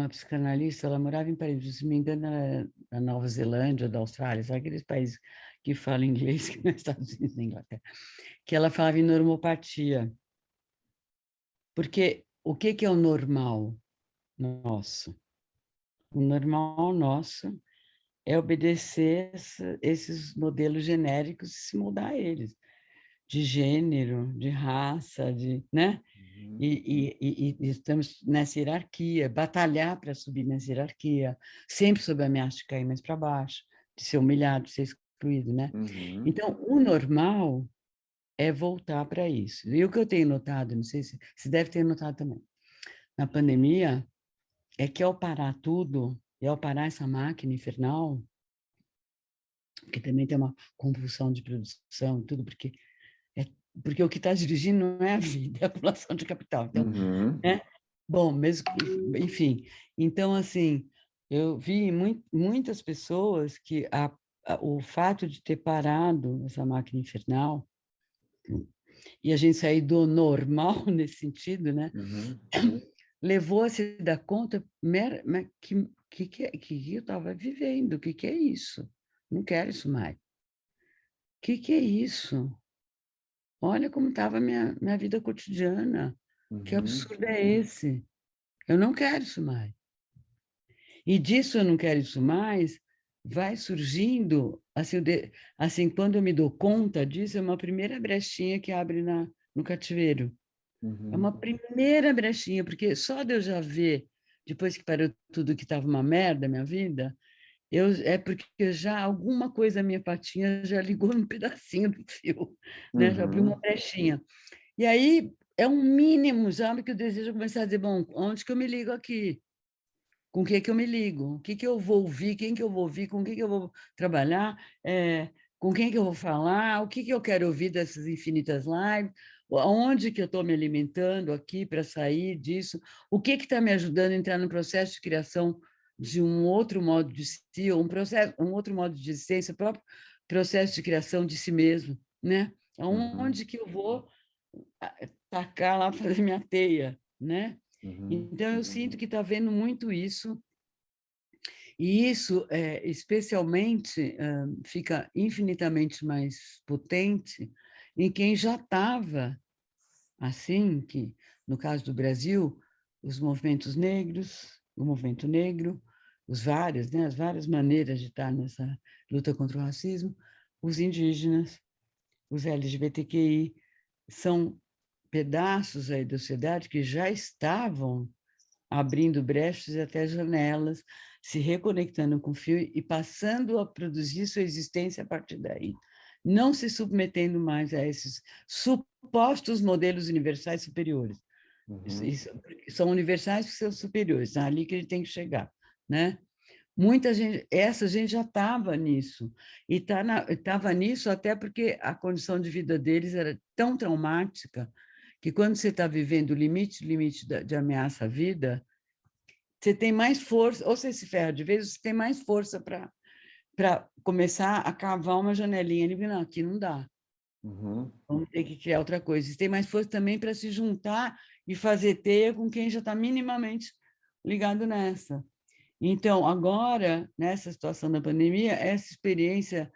psicanalista, ela morava em Paris, se não me engano, era da Nova Zelândia, da Austrália, sabe aqueles países que falam inglês, que nos Estados Unidos e na Inglaterra, que ela falava em normopatia. Porque o que é o normal nosso? O normal nosso é obedecer esses modelos genéricos e se moldar a eles, de gênero, de raça, né? E estamos nessa hierarquia, batalhar para subir nessa hierarquia, sempre sob a ameaça de cair mais para baixo, de ser humilhado, de ser excluído, né? Então, o normal é voltar para isso. E o que eu tenho notado, não sei se deve ter notado também, na pandemia, é que ao parar tudo, e ao parar essa máquina infernal, que também tem uma compulsão de produção, tudo, porque o que está dirigindo não é a vida, é a acumulação de capital. Então, né? Bom, mesmo que, enfim. Então, assim, eu vi muitas pessoas que o fato de ter parado essa máquina infernal e a gente sair do normal nesse sentido, né? Levou a se dar conta que eu estava vivendo, o que é isso? Não quero isso mais. O que é isso? Olha como estava a minha vida cotidiana. Que absurdo é esse? Eu não quero isso mais. E disso eu não quero isso mais, vai surgindo, assim, quando eu me dou conta disso, é uma primeira brechinha que abre na no cativeiro. É Uhum. uma primeira brechinha, porque só de eu já ver, depois que parou tudo que estava uma merda, minha vida, é porque já alguma coisa, a minha patinha já ligou um pedacinho do fio, né? Já abriu uma Uhum. brechinha. E aí é um mínimo, sabe, que eu desejo começar a dizer, bom, onde que eu me ligo aqui? Com o que que eu me ligo? O que que eu vou ouvir? Quem que eu vou ouvir? Com quem que eu vou trabalhar? Com quem que eu vou falar? O que que eu quero ouvir dessas infinitas lives? Onde que eu estou me alimentando aqui para sair disso? O que está me ajudando a entrar no processo de criação de um outro modo de si, um outro modo de existência, o próprio processo de criação de si mesmo, né? Uhum. Aonde que eu vou tacar lá, fazer minha teia, né? Uhum. Então, eu sinto que está vendo muito isso, e isso, especialmente, fica infinitamente mais potente em quem já estava assim, que, no caso do Brasil, os movimentos negros, o movimento negro, os vários, né, as várias maneiras de estar nessa luta contra o racismo, os indígenas, os LGBTQI, são pedaços aí da sociedade que já estavam abrindo brechas e até janelas, se reconectando com o fio e passando a produzir sua existência a partir daí, não se submetendo mais a esses supostos modelos universais superiores. Uhum. São universais porque são superiores, é ali que ele tem que chegar, né? Muita gente, essa gente já estava nisso, e estava nisso até porque a condição de vida deles era tão traumática que quando você está vivendo o limite de ameaça à vida, você tem mais força, ou você se ferra de vez, você tem mais força para começar a cavar uma janelinha ali, não, aqui não dá, Uhum. vamos ter que criar outra coisa. Você tem mais força também para se juntar e fazer teia com quem já está minimamente ligado nessa. Então, agora, nessa situação da pandemia, essa experiência,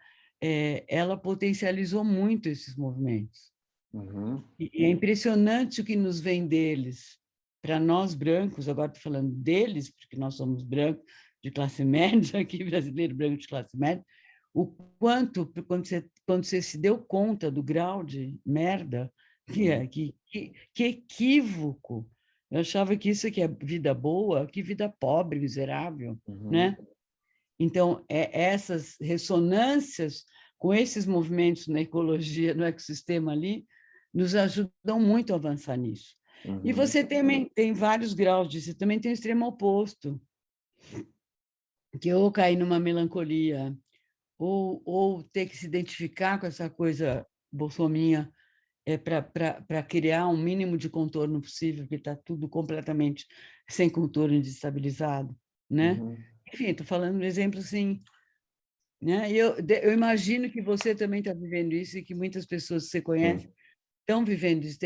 ela potencializou muito esses movimentos. Uhum. E é impressionante o que nos vem deles. Para nós brancos, agora estou falando deles, porque nós somos brancos de classe média, aqui brasileiro branco de classe média, o quanto, quando você se deu conta do grau de merda que é, que equívoco. Eu achava que isso aqui é vida boa, que vida pobre, miserável, Uhum. né? Então, essas ressonâncias com esses movimentos na ecologia, no ecossistema ali, nos ajudam muito a avançar nisso. E Uhum. você também tem vários graus disso, você também tem o extremo oposto, que ou cair numa melancolia, ou ter que se identificar com essa coisa bolsominha para criar um mínimo de contorno possível, porque está tudo completamente sem contorno e desestabilizado, né? Uhum. Enfim, estou falando um exemplo assim, né? Eu imagino que você também está vivendo isso e que muitas pessoas que você conhece Sim. estão vivendo isso,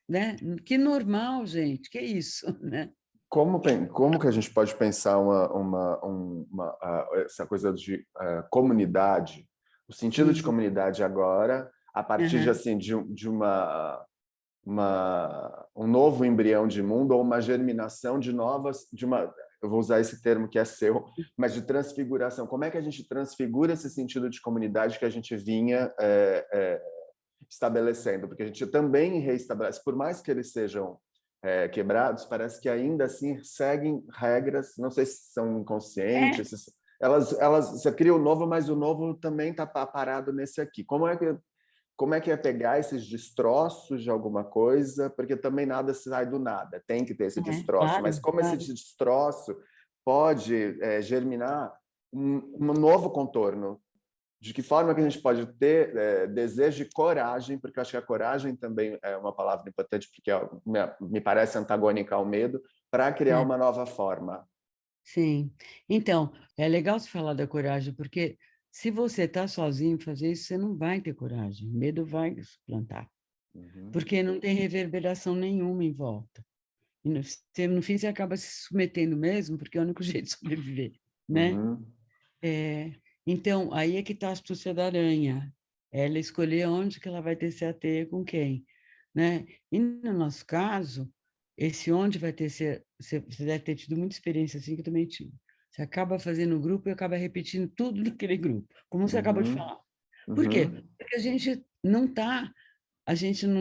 né? Que normal, gente, que é isso, né? Como que a gente pode pensar essa coisa de comunidade, o sentido de Uhum. comunidade agora, a partir de, Uhum. assim, de um novo embrião de mundo ou uma germinação de novas, eu vou usar esse termo que é seu, mas de transfiguração. Como é que a gente transfigura esse sentido de comunidade que a gente vinha estabelecendo? Porque a gente também reestabelece, por mais que eles sejam quebrados, parece que ainda assim seguem regras, não sei se são É, inconscientes, você cria o novo, mas o novo também está parado nesse aqui. Como é que é pegar esses destroços de alguma coisa? Porque também nada sai do nada, tem que ter esse destroço. Mas claro, como esse claro. destroço pode germinar um novo contorno? De que forma que a gente pode ter desejo e coragem? Porque eu acho que a coragem também é uma palavra importante, porque me parece antagônica ao medo, para criar É, uma nova forma. sim. Então, é legal você falar da coragem, porque se você está sozinho fazer isso, você não vai ter coragem. O medo vai suplantar, Uhum, porque não tem reverberação nenhuma em volta. E no fim, você acaba se submetendo mesmo, porque é o único jeito de sobreviver, né? uhum, É, então, aí é que está a astúcia da aranha. Ela escolher onde que ela vai tecer a teia com quem, né? E no nosso caso, esse onde vai tecer, você deve ter tido muita experiência assim que eu também tive. Você acaba fazendo o grupo e acaba repetindo tudo daquele grupo, como você acabou de uhum, falar. Por quê? uhum, Porque a gente não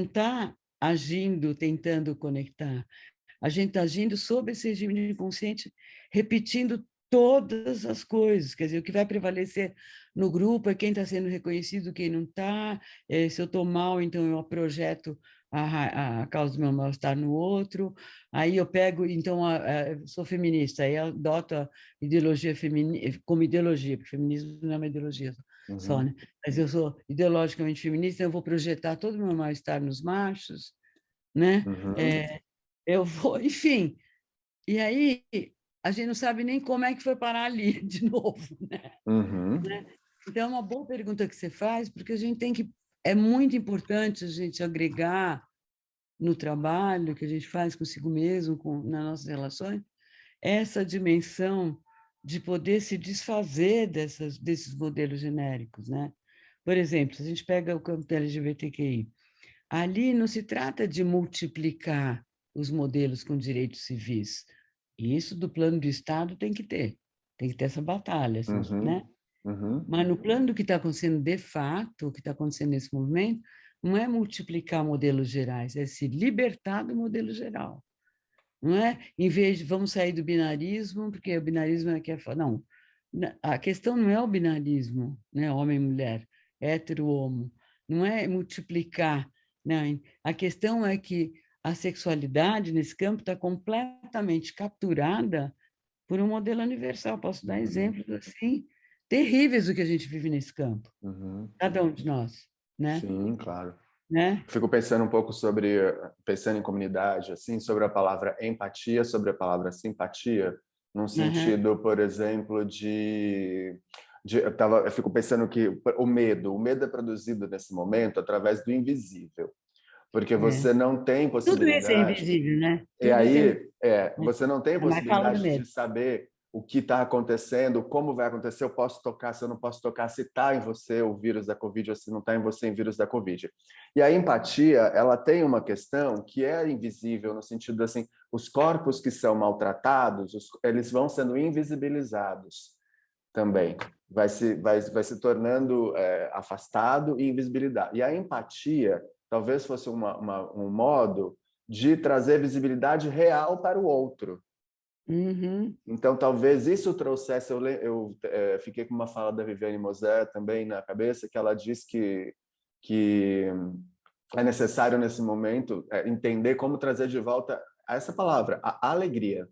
está agindo, tentando conectar. A gente está agindo sob esse regime de inconsciente, repetindo todas as coisas. Quer dizer, o que vai prevalecer no grupo é quem está sendo reconhecido, quem não está. Se eu estou mal, então eu projeto a causa do meu mal-estar no outro. Aí eu pego, então, sou feminista, aí eu adoto a ideologia feminista como ideologia, porque feminismo não é uma ideologia só, né? Mas eu sou ideologicamente feminista, eu vou projetar todo o meu mal-estar nos machos, né? Eu vou, enfim. E aí a gente não sabe nem como é que foi parar ali de novo, né? Então é uma boa pergunta que você faz, porque a gente tem que é muito importante a gente agregar no trabalho que a gente faz consigo mesmo, nas nossas relações, essa dimensão de poder se desfazer desses modelos genéricos, né? Por exemplo, se a gente pega o campo da LGBTQI, ali não se trata de multiplicar os modelos com direitos civis. Isso do plano do Estado tem que ter essa batalha, né? Mas no plano do que está acontecendo de fato, o que está acontecendo nesse movimento, não é multiplicar modelos gerais, é se libertar do modelo geral. Não é, em vez de vamos sair do binarismo, porque o binarismo é que é... Não, a questão não é o binarismo, né? Homem e mulher, hétero, homo. Não é multiplicar, né? A questão é que a sexualidade nesse campo está completamente capturada por um modelo universal. Posso dar exemplos assim terríveis do que a gente vive nesse campo, cada um de nós, né? Sim, claro. Né? Fico pensando um pouco pensando em comunidade, assim, sobre a palavra empatia, sobre a palavra simpatia, num sentido, por exemplo, eu fico pensando que o medo é produzido nesse momento através do invisível, porque você não tem Tudo isso é possibilidade. invisível, né? E Tudo isso é aí, invisível. você não tem Mas fala do possibilidade de medo. saber o que está acontecendo, como vai acontecer, eu posso tocar, se eu não posso tocar, se está em você o vírus da Covid ou se não está em você o vírus da Covid. E a empatia, ela tem uma questão que é invisível, no sentido assim, os corpos que são maltratados, eles vão sendo invisibilizados também. Vai se tornando afastado e invisibilidade. E a empatia talvez fosse um modo de trazer visibilidade real para o outro. Então, talvez isso trouxesse... Eu fiquei com uma fala da Viviane Mosé também na cabeça, que ela diz que é necessário, nesse momento, entender como trazer de volta essa palavra, a alegria.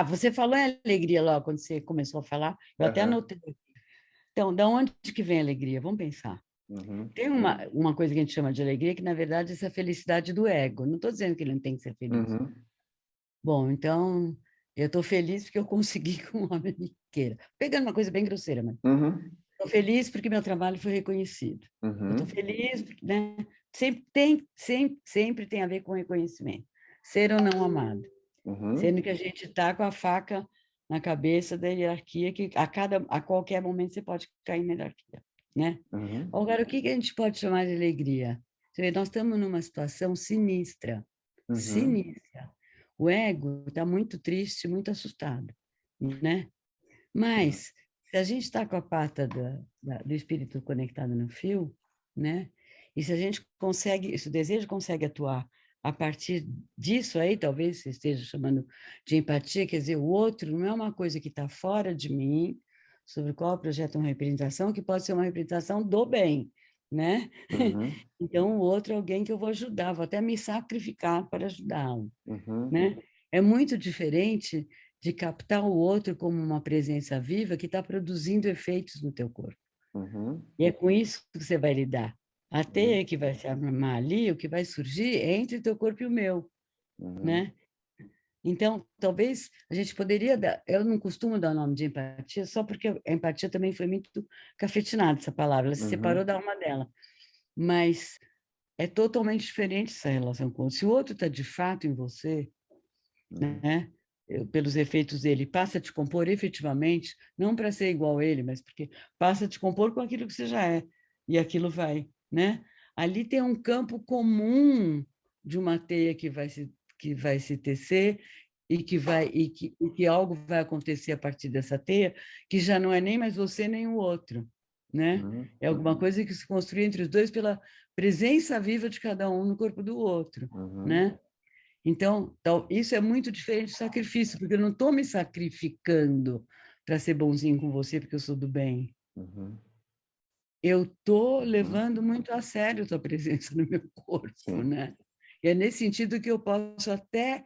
Você falou em alegria logo quando você começou a falar, eu até anotei. Então, da onde que vem a alegria? Vamos pensar. Tem uma coisa que a gente chama de alegria, que, na verdade, é essa felicidade do ego. Não estou dizendo que ele não tem que ser feliz. Bom, então, eu estou feliz porque eu consegui que um homem me queira. Pegando uma coisa bem grosseira, mas estou feliz porque meu trabalho foi reconhecido. Eu estou feliz porque, né? Sempre tem a ver com reconhecimento. Ser ou não amado. Sendo que a gente está com a faca na cabeça da hierarquia, que a qualquer momento você pode cair na hierarquia, né? Agora, o que a gente pode chamar de alegria? Você vê, nós estamos numa situação sinistra, sinistra. O ego está muito triste, muito assustado, né? Mas, se a gente está com a pata do espírito conectado no fio, né? E se a gente consegue, se o desejo consegue atuar a partir disso aí, talvez você esteja chamando de empatia, quer dizer, o outro não é uma coisa que está fora de mim, sobre o qual eu projeto uma representação, que pode ser uma representação do bem, né? Então, o outro é alguém que eu vou ajudar, vou até me sacrificar para ajudá-lo, né? É muito diferente de captar o outro como uma presença viva que está produzindo efeitos no teu corpo. E é com isso que você vai lidar. A teia que vai se armar ali, o que vai surgir é entre o teu corpo e o meu, né? Então, talvez a gente poderia dar... Eu não costumo dar o nome de empatia, só porque a empatia também foi muito cafetinada, essa palavra. Ela se separou da alma dela. Mas é totalmente diferente essa relação com o outro. Se o outro está de fato em você, né? Pelos efeitos dele, passa a te compor efetivamente, não para ser igual a ele, mas porque passa a te compor com aquilo que você já é, e aquilo vai, né? Ali tem um campo comum de uma teia que vai se tecer e que algo vai acontecer a partir dessa teia, que já não é nem mais você nem o outro, né? É alguma coisa que se construi entre os dois presença viva de cada um no corpo do outro, né? Então, isso é muito diferente do sacrifício, porque eu não estou me sacrificando para ser bonzinho com você, porque eu sou do bem. Eu estou levando muito a sério a tua presença no meu corpo, Sim. né? E é nesse sentido que eu posso até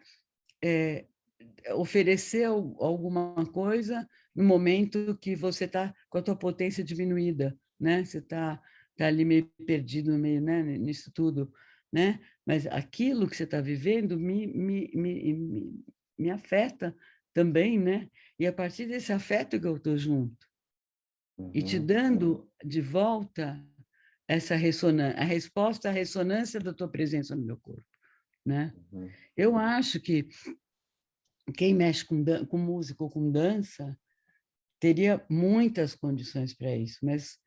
oferecer alguma coisa no momento que você está com a tua potência diminuída, né? Você está ali meio perdido no meio, né? Nisso tudo, né? Mas aquilo que você está vivendo me afeta também, né? E a partir desse afeto que eu estou junto e te dando de volta essa ressonância, a resposta à ressonância da tua presença no meu corpo, né? Eu acho que quem mexe com música ou com dança teria muitas condições para isso, mas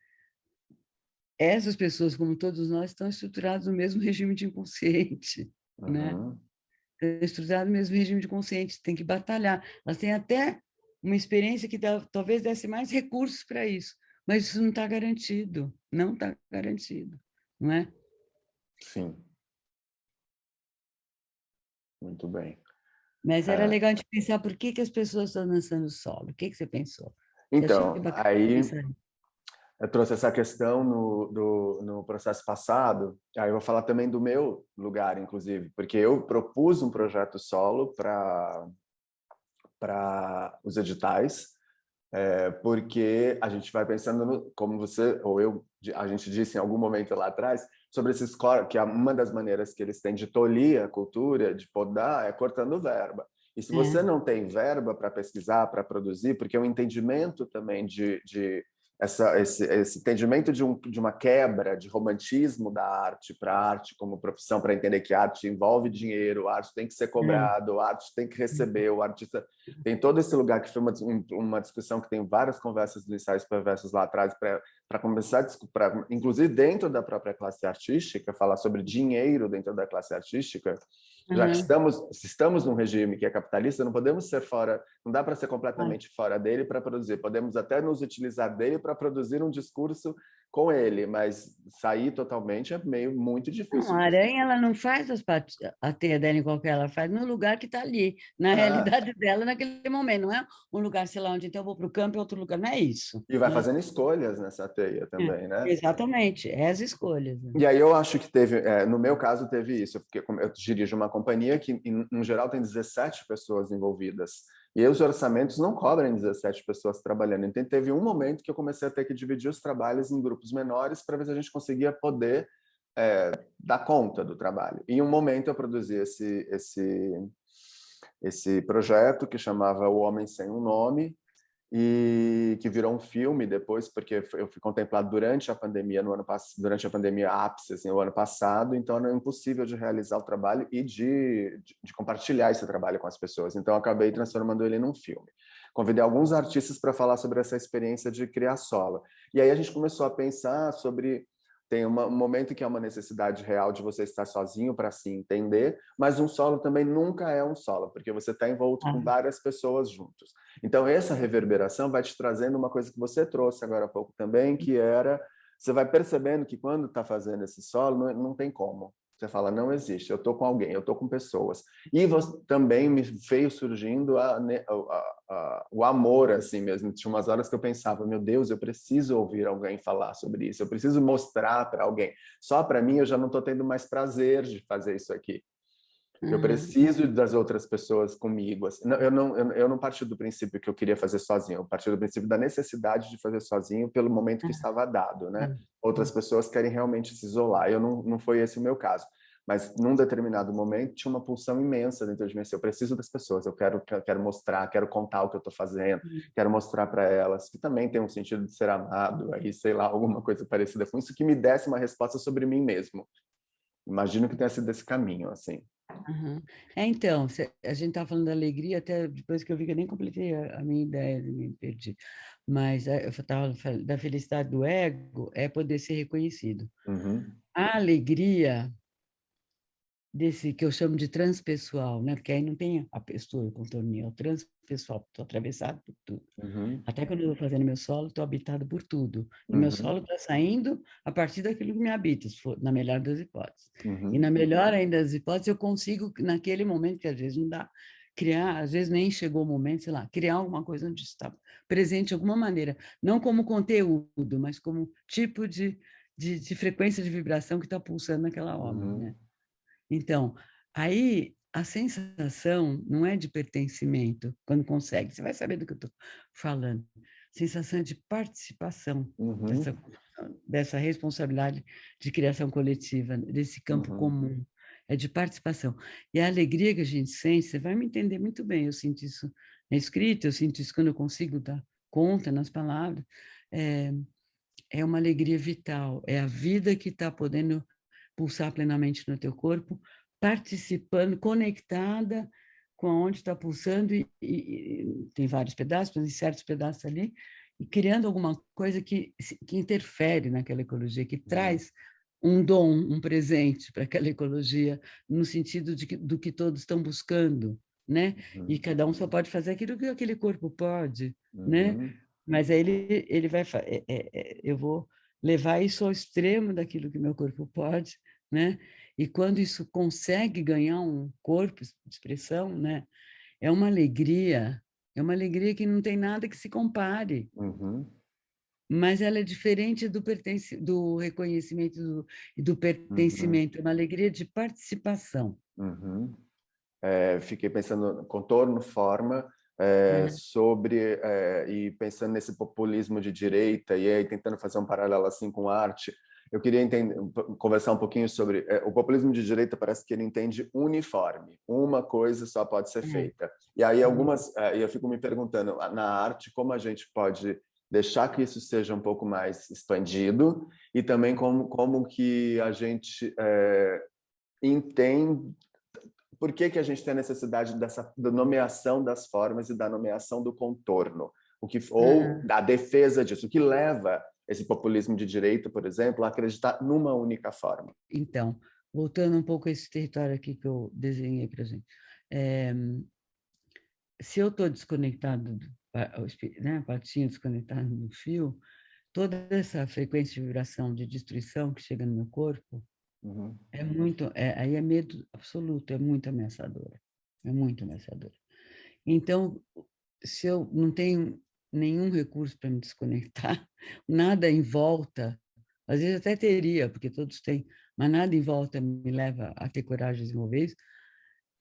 essas pessoas, como todos nós, estão estruturadas no mesmo regime de inconsciente, né? Estão estruturadas no mesmo regime de consciente, tem que batalhar. Elas têm até uma experiência que talvez desse mais recursos para isso, mas isso não está garantido, não está garantido, não é? Sim. Muito bem. Mas era legal a gente pensar por que as pessoas estão dançando solo. O que você pensou? Você achou Então, bacana aí pensar? eu trouxe essa questão no processo passado, aí eu vou falar também do meu lugar, inclusive, porque eu propus um projeto solo para os editais, porque a gente vai pensando, como você ou eu, a gente disse em algum momento lá atrás, sobre esses que é uma das maneiras que eles têm de tolir a cultura, de podar, é cortando verba. E se você não tem verba para pesquisar, para produzir, porque o entendimento também esse entendimento de uma quebra de romantismo da arte para a arte como profissão, para entender que a arte envolve dinheiro, a arte tem que ser cobrado, a arte tem que receber, o artista tem todo esse lugar que foi uma discussão que tem várias conversas dos ensaios perversos lá atrás para começar, inclusive dentro da própria classe artística, falar sobre dinheiro dentro da classe artística, já que estamos num regime que é capitalista, não podemos ser fora, não dá para ser completamente fora dele para produzir. Podemos até nos utilizar dele para produzir um discurso com ele, mas sair totalmente é meio muito difícil. Não, a aranha ela não faz a teia dela em qualquer, ela faz no lugar que está ali, na realidade dela naquele momento. Não é um lugar, sei lá, onde então eu vou para o campo e outro lugar, não é isso. E vai Né? fazendo escolhas nessa teia também, né? Exatamente, é as escolhas. Né? E aí eu acho que teve, no meu caso teve isso, porque eu dirijo uma companhia que, no geral, tem 17 pessoas envolvidas. E aí os orçamentos não cobrem 17 pessoas trabalhando. Então teve um momento que eu comecei a ter que dividir os trabalhos em grupos menores para ver se a gente conseguia poder dar conta do trabalho. E em um momento eu produzi esse projeto que chamava O Homem Sem um Nome, e que virou um filme depois, porque eu fui contemplado durante a pandemia, durante a pandemia ápice, assim, o ano passado, então era impossível de realizar o trabalho e de compartilhar esse trabalho com as pessoas. Então eu acabei transformando ele num filme. Convidei alguns artistas para falar sobre essa experiência de criar solo. E aí a gente começou a pensar sobre tem um momento que é uma necessidade real de você estar sozinho para se entender, mas um solo também nunca é um solo, porque você está envolto com várias pessoas juntos. Então, essa reverberação vai te trazendo uma coisa que você trouxe agora há pouco também, que era, você vai percebendo que quando está fazendo esse solo, não tem como. Você fala, não existe, eu estou com alguém, eu estou com pessoas. E também me veio surgindo o amor, assim mesmo. Tinha umas horas que eu pensava, meu Deus, eu preciso ouvir alguém falar sobre isso, eu preciso mostrar para alguém. Só para mim, eu já não estou tendo mais prazer de fazer isso aqui. Eu preciso das outras pessoas comigo. Assim. Eu não parti do princípio que eu queria fazer sozinho, eu parti do princípio da necessidade de fazer sozinho pelo momento que estava dado, né? Outras pessoas querem realmente se isolar. Não foi esse o meu caso. Mas num determinado momento tinha uma pulsão imensa dentro de mim. Assim, eu preciso das pessoas, eu quero mostrar, quero contar o que eu estou fazendo, quero mostrar para elas que também tem um sentido de ser amado, aí sei lá, alguma coisa parecida com isso que me desse uma resposta sobre mim mesmo. Imagino que tenha sido esse caminho, assim. Uhum. Então, a gente estava falando da alegria, até depois que eu vi que eu nem completei a minha ideia, me perdi. Mas eu estava falando da felicidade do ego é poder ser reconhecido. A alegria desse que eu chamo de transpessoal, né? Porque aí não tem a pessoa, o contorno, é o transpessoal, estou atravessado por tudo. Uhum. Até quando eu estou fazendo meu solo, estou habitado por tudo. E meu Uhum. solo está saindo a partir daquilo que me habita, se for, na melhor das hipóteses. E Uhum. na melhor ainda das hipóteses, eu consigo, naquele momento, que às vezes não dá, criar, às vezes nem chegou o momento, sei lá, criar alguma coisa onde está presente de alguma maneira. Não como conteúdo, mas como tipo de frequência de vibração que está pulsando naquela obra, né? Uhum. Então, aí a sensação não é de pertencimento, quando consegue, você vai saber do que eu estou falando. Sensação de participação Uhum. dessa responsabilidade de criação coletiva, desse campo Uhum. comum, é de participação. E a alegria que a gente sente, você vai me entender muito bem, eu sinto isso na escrita, eu sinto isso quando eu consigo dar conta nas palavras, é, é uma alegria vital, é a vida que está podendo pulsar plenamente no teu corpo, participando, conectada com onde está pulsando, e tem vários pedaços, mas em certos pedaços ali, e criando alguma coisa que interfere naquela ecologia, que Uhum. traz um dom, um presente para aquela ecologia, no sentido do que todos estão buscando, né? E Uhum. cada um só pode fazer aquilo que aquele corpo pode, né? Uhum. Mas aí ele vai, eu vou levar isso ao extremo daquilo que meu corpo pode, né? E quando isso consegue ganhar um corpo de expressão, né? É uma alegria que não tem nada que se compare, Uhum. mas ela é diferente do reconhecimento e do Uhum. pertencimento, é uma alegria de participação. Uhum. Fiquei pensando no contorno, forma, Né? sobre e pensando nesse populismo de direita e aí tentando fazer um paralelo assim com arte. Eu queria conversar um pouquinho sobre o populismo de direita. Parece que ele entende uniforme, uma coisa só pode ser É, feita. E aí é, e eu fico me perguntando na arte como a gente pode deixar que isso seja um pouco mais expandido e também como que a gente entende por que que a gente tem a necessidade da nomeação das formas e da nomeação do contorno, ou é. da defesa disso, o que leva esse populismo de direita, por exemplo, a acreditar numa única forma. Então, voltando um pouco a esse território aqui que eu desenhei para a gente. É, se eu estou desconectado, né, a patinha desconectada do fio, toda essa frequência de vibração de destruição que chega no meu corpo Uhum. é muito, aí é medo absoluto, é muito ameaçadora, é muito ameaçadora. Então, se eu não tenho nenhum recurso para me desconectar, nada em volta, às vezes até teria, porque todos têm, mas nada em volta me leva a ter coragem de desenvolver isso.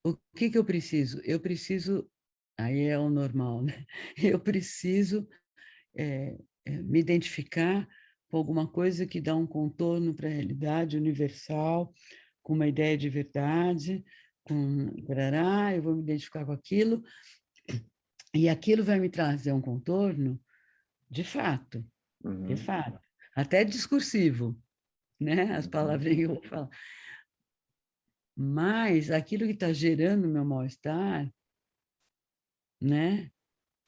O que que eu preciso? Eu preciso, aí é o normal, né? Eu preciso me identificar com alguma coisa que dá um contorno para a realidade universal, com uma ideia de verdade, parará, eu vou me identificar com aquilo, e aquilo vai me trazer um contorno de Uhum. fato, até discursivo, né? As Uhum. palavrinhas que eu vou falar. Mas aquilo que está gerando o meu mal-estar, né?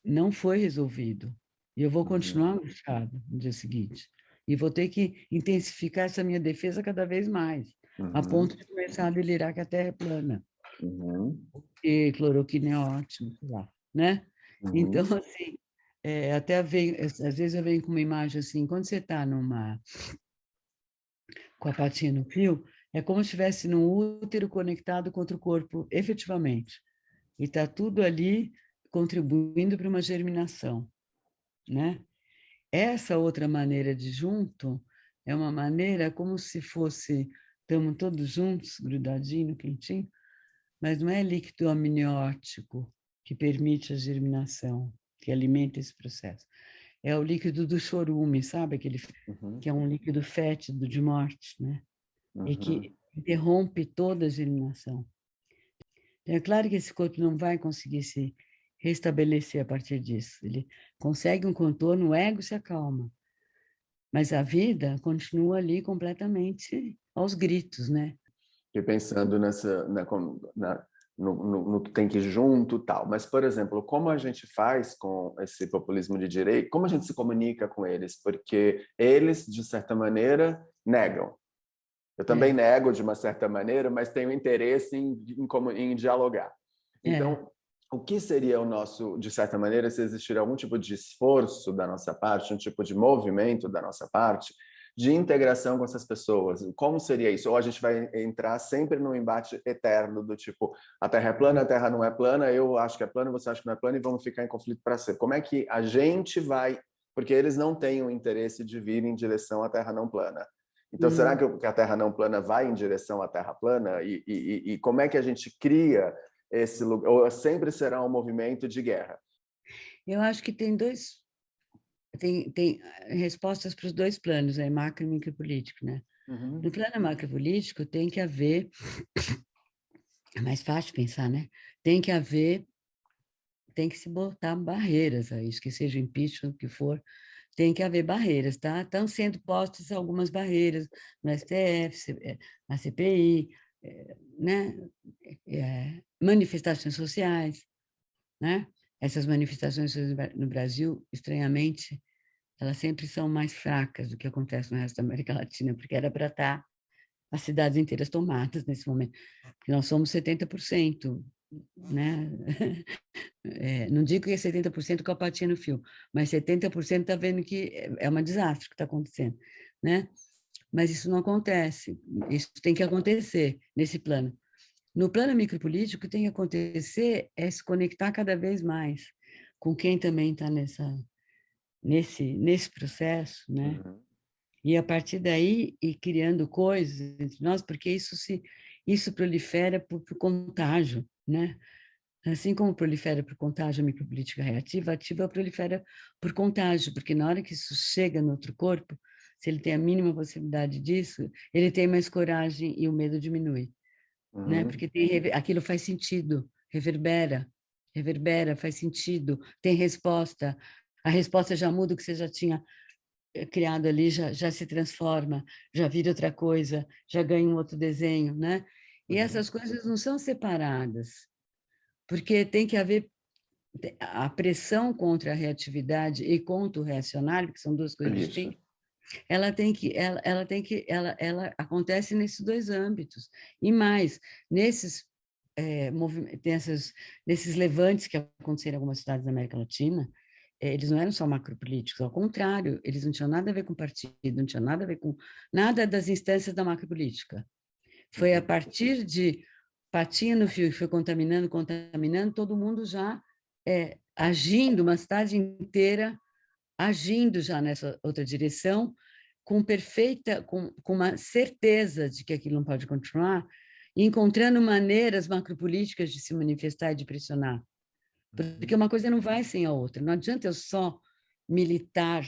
Não foi resolvido. E eu vou Uhum. continuar angustiada no dia seguinte. E vou ter que intensificar essa minha defesa cada vez mais, a ponto Uhum. de começar a delirar que a Terra é plana, Uhum. e cloroquina é ótimo, sei lá, né? Então, Uhum. assim, até às vezes eu venho com uma imagem assim, quando você está com a patinha no fio, é como se estivesse num útero conectado contra o corpo, efetivamente. E está tudo ali contribuindo para uma germinação, né? Essa outra maneira de junto é uma maneira como se fosse, estamos todos juntos, grudadinho, quentinho, mas não é líquido amniótico que permite a germinação, que alimenta esse processo. É o líquido do chorume, sabe? Aquele Uhum. que é um líquido fétido de morte, né? E Uhum. que interrompe toda a germinação. Então, é claro que esse corpo não vai conseguir se restabelecer a partir disso. Ele consegue um contorno, o ego se acalma. Mas a vida continua ali completamente aos gritos, né? Fiquei pensando no que tem que ir junto, tal. Mas, por exemplo, como a gente faz com esse populismo de direita? Como a gente se comunica com eles? Porque eles, de certa maneira, negam. Eu também É, nego de uma certa maneira, mas tenho interesse em dialogar. é. Então, o que seria o nosso, de certa maneira, se existir algum tipo de esforço da nossa parte, um tipo de movimento da nossa parte, de integração com essas pessoas? Como seria isso? Ou a gente vai entrar sempre num embate eterno do tipo, a Terra é plana, a Terra não é plana, eu acho que é plana, você acha que não é plana, e vamos ficar em conflito para sempre. Como é que a gente vai... Porque eles não têm o interesse de vir em direção à Terra não plana. Então, será que a Terra não plana vai em direção à Terra plana? E como é que a gente cria esse lugar, ou sempre será um movimento de guerra? Eu acho que tem respostas para os dois planos, macro e micropolítico, né? No Uhum. plano macropolítico tem que haver, é mais fácil pensar, né? Tem que haver, tem que se botar barreiras a isso, que seja impeachment, o que for, tem que haver barreiras, tá? Estão sendo postas algumas barreiras no STF, na CPI, né? Manifestações sociais, né? Essas manifestações no Brasil, estranhamente, elas sempre são mais fracas do que acontece no resto da América Latina, porque era para estar as cidades inteiras tomadas nesse momento, porque nós somos 70%, né? Não digo que é 70% com a patinha no fio, mas 70% está vendo que é um desastre que está acontecendo, né? Mas isso não acontece, isso tem que acontecer nesse plano. No plano micropolítico, tem que acontecer é se conectar cada vez mais com quem também está nesse processo, né? Uhum. E a partir daí ir criando coisas entre nós, porque isso prolifera por contágio, né? Assim como prolifera por contágio a micropolítica reativa, a ativa prolifera por contágio, porque na hora que isso chega no outro corpo, se ele tem a mínima possibilidade disso, ele tem mais coragem e o medo diminui, né? Uhum. Porque aquilo faz sentido, reverbera, faz sentido, tem resposta. A resposta já muda o que você já tinha criado ali, já se transforma, já vira outra coisa, já ganha um outro desenho, né? E Uhum. essas coisas não são separadas, porque tem que haver a pressão contra a reatividade e contra o reacionário, que são duas coisas Isso. distintas, ela acontece nesses dois âmbitos. E mais, nesses levantes que aconteceram em algumas cidades da América Latina, eles não eram só macropolíticos, ao contrário, eles não tinham nada a ver com partido, não tinham nada a ver com nada das instâncias da macropolítica. Foi a Uhum. partir de patinha no fio que foi contaminando, todo mundo já agindo, uma cidade inteira agindo já nessa outra direção, com uma certeza de que aquilo não pode continuar, e encontrando maneiras macropolíticas de se manifestar e de pressionar. Porque Uhum. uma coisa não vai sem a outra. Não adianta eu só militar,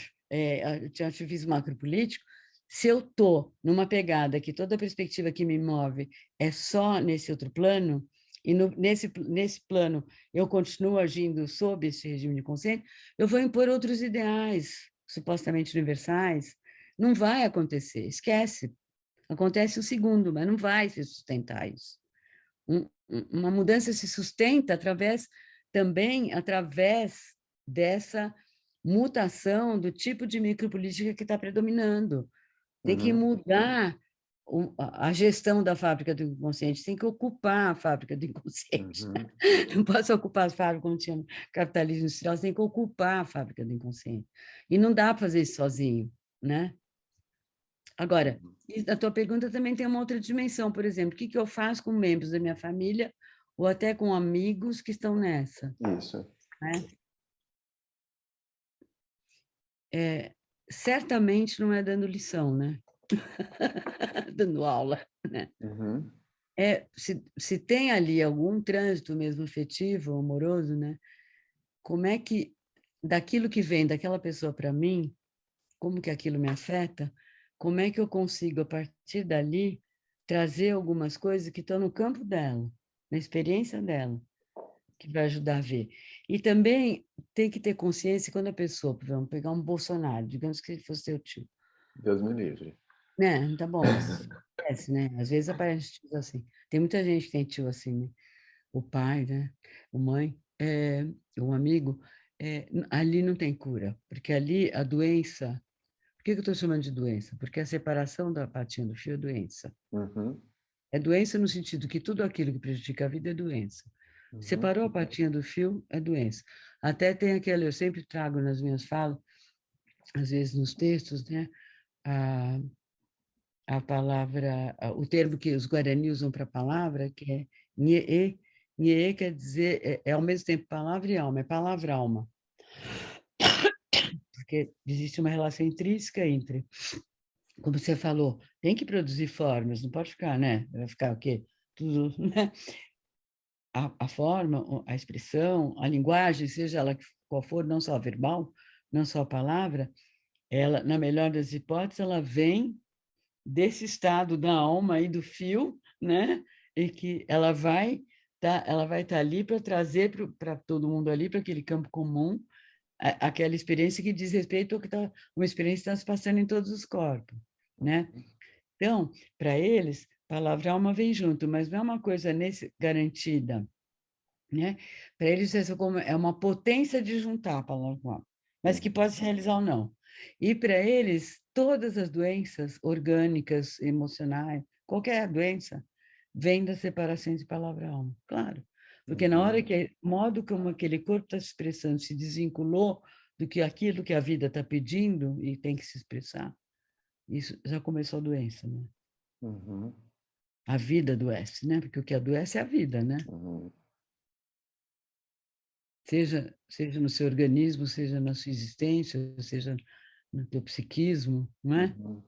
ativismo macropolítico, se eu estou numa pegada que toda a perspectiva que me move é só nesse outro plano, e nesse plano eu continuo agindo sob esse regime de consciência, eu vou impor outros ideais supostamente universais. Não vai acontecer, esquece. Acontece um segundo, mas não vai se sustentar isso. Uma mudança se sustenta também através dessa mutação do tipo de micropolítica que está predominando. Tem que Uhum. mudar a gestão da fábrica do inconsciente, tem que ocupar a fábrica do inconsciente. Uhum. Não posso ocupar as fábricas como tinha no capitalismo industrial, você tem que ocupar a fábrica do inconsciente. E não dá para fazer isso sozinho, né? Agora, Uhum. a tua pergunta também tem uma outra dimensão, por exemplo, o que eu faço com membros da minha família ou até com amigos que estão nessa, Isso. né? Certamente não é dando lição, né? Dando aula, né? Uhum. Se tem ali algum trânsito mesmo afetivo, amoroso, né? Como é que, daquilo que vem daquela pessoa para mim, como que aquilo me afeta, como é que eu consigo, a partir dali, trazer algumas coisas que estão no campo dela, na experiência dela, que vai ajudar a ver. E também tem que ter consciência quando a pessoa, vamos pegar um Bolsonaro, digamos que ele fosse seu tio, Deus me livre. né? Tá bom, mas acontece, né? Às vezes aparece tios assim. Tem muita gente que tem tio assim, né? O pai, né? O mãe, um amigo, ali não tem cura, porque ali a doença. Por que eu estou chamando de doença? Porque a separação da patinha do fio é doença. Uhum. É doença no sentido que tudo aquilo que prejudica a vida é doença. Uhum. Separou a patinha do fio, é doença. Até tem aquele, eu sempre trago nas minhas falas, às vezes nos textos, né, a, a palavra, o termo que os Guarani usam para a palavra, que é nhe. Nhe quer dizer, é ao mesmo tempo palavra e alma, é palavra-alma, porque existe uma relação intrínseca entre, como você falou, tem que produzir formas, não pode ficar, né? Vai ficar o quê? Tudo, né? A forma, a expressão, a linguagem, seja ela qual for, não só a verbal, não só a palavra, ela, na melhor das hipóteses, ela vem desse estado da alma e do fio, né? E que ela vai estar ali para trazer para todo mundo ali, para aquele campo comum, aquela experiência que diz respeito ao que está, uma experiência que está se passando em todos os corpos, né? Então, para eles, palavra e alma vem junto, mas não é uma coisa nesse, garantida, né? Para eles, é uma potência de juntar a palavra com a alma, mas que pode se realizar ou não. E para eles, todas as doenças orgânicas, emocionais, qualquer doença, vem da separação de palavra e alma, claro. Porque na hora que o modo como aquele corpo está se expressando se desvinculou do que aquilo que a vida está pedindo e tem que se expressar, isso já começou a doença, né? Uhum. A vida adoece, né? Porque o que adoece é a vida, né? Uhum. Seja no seu organismo, seja na sua existência, seja no teu psiquismo, não é? Uhum.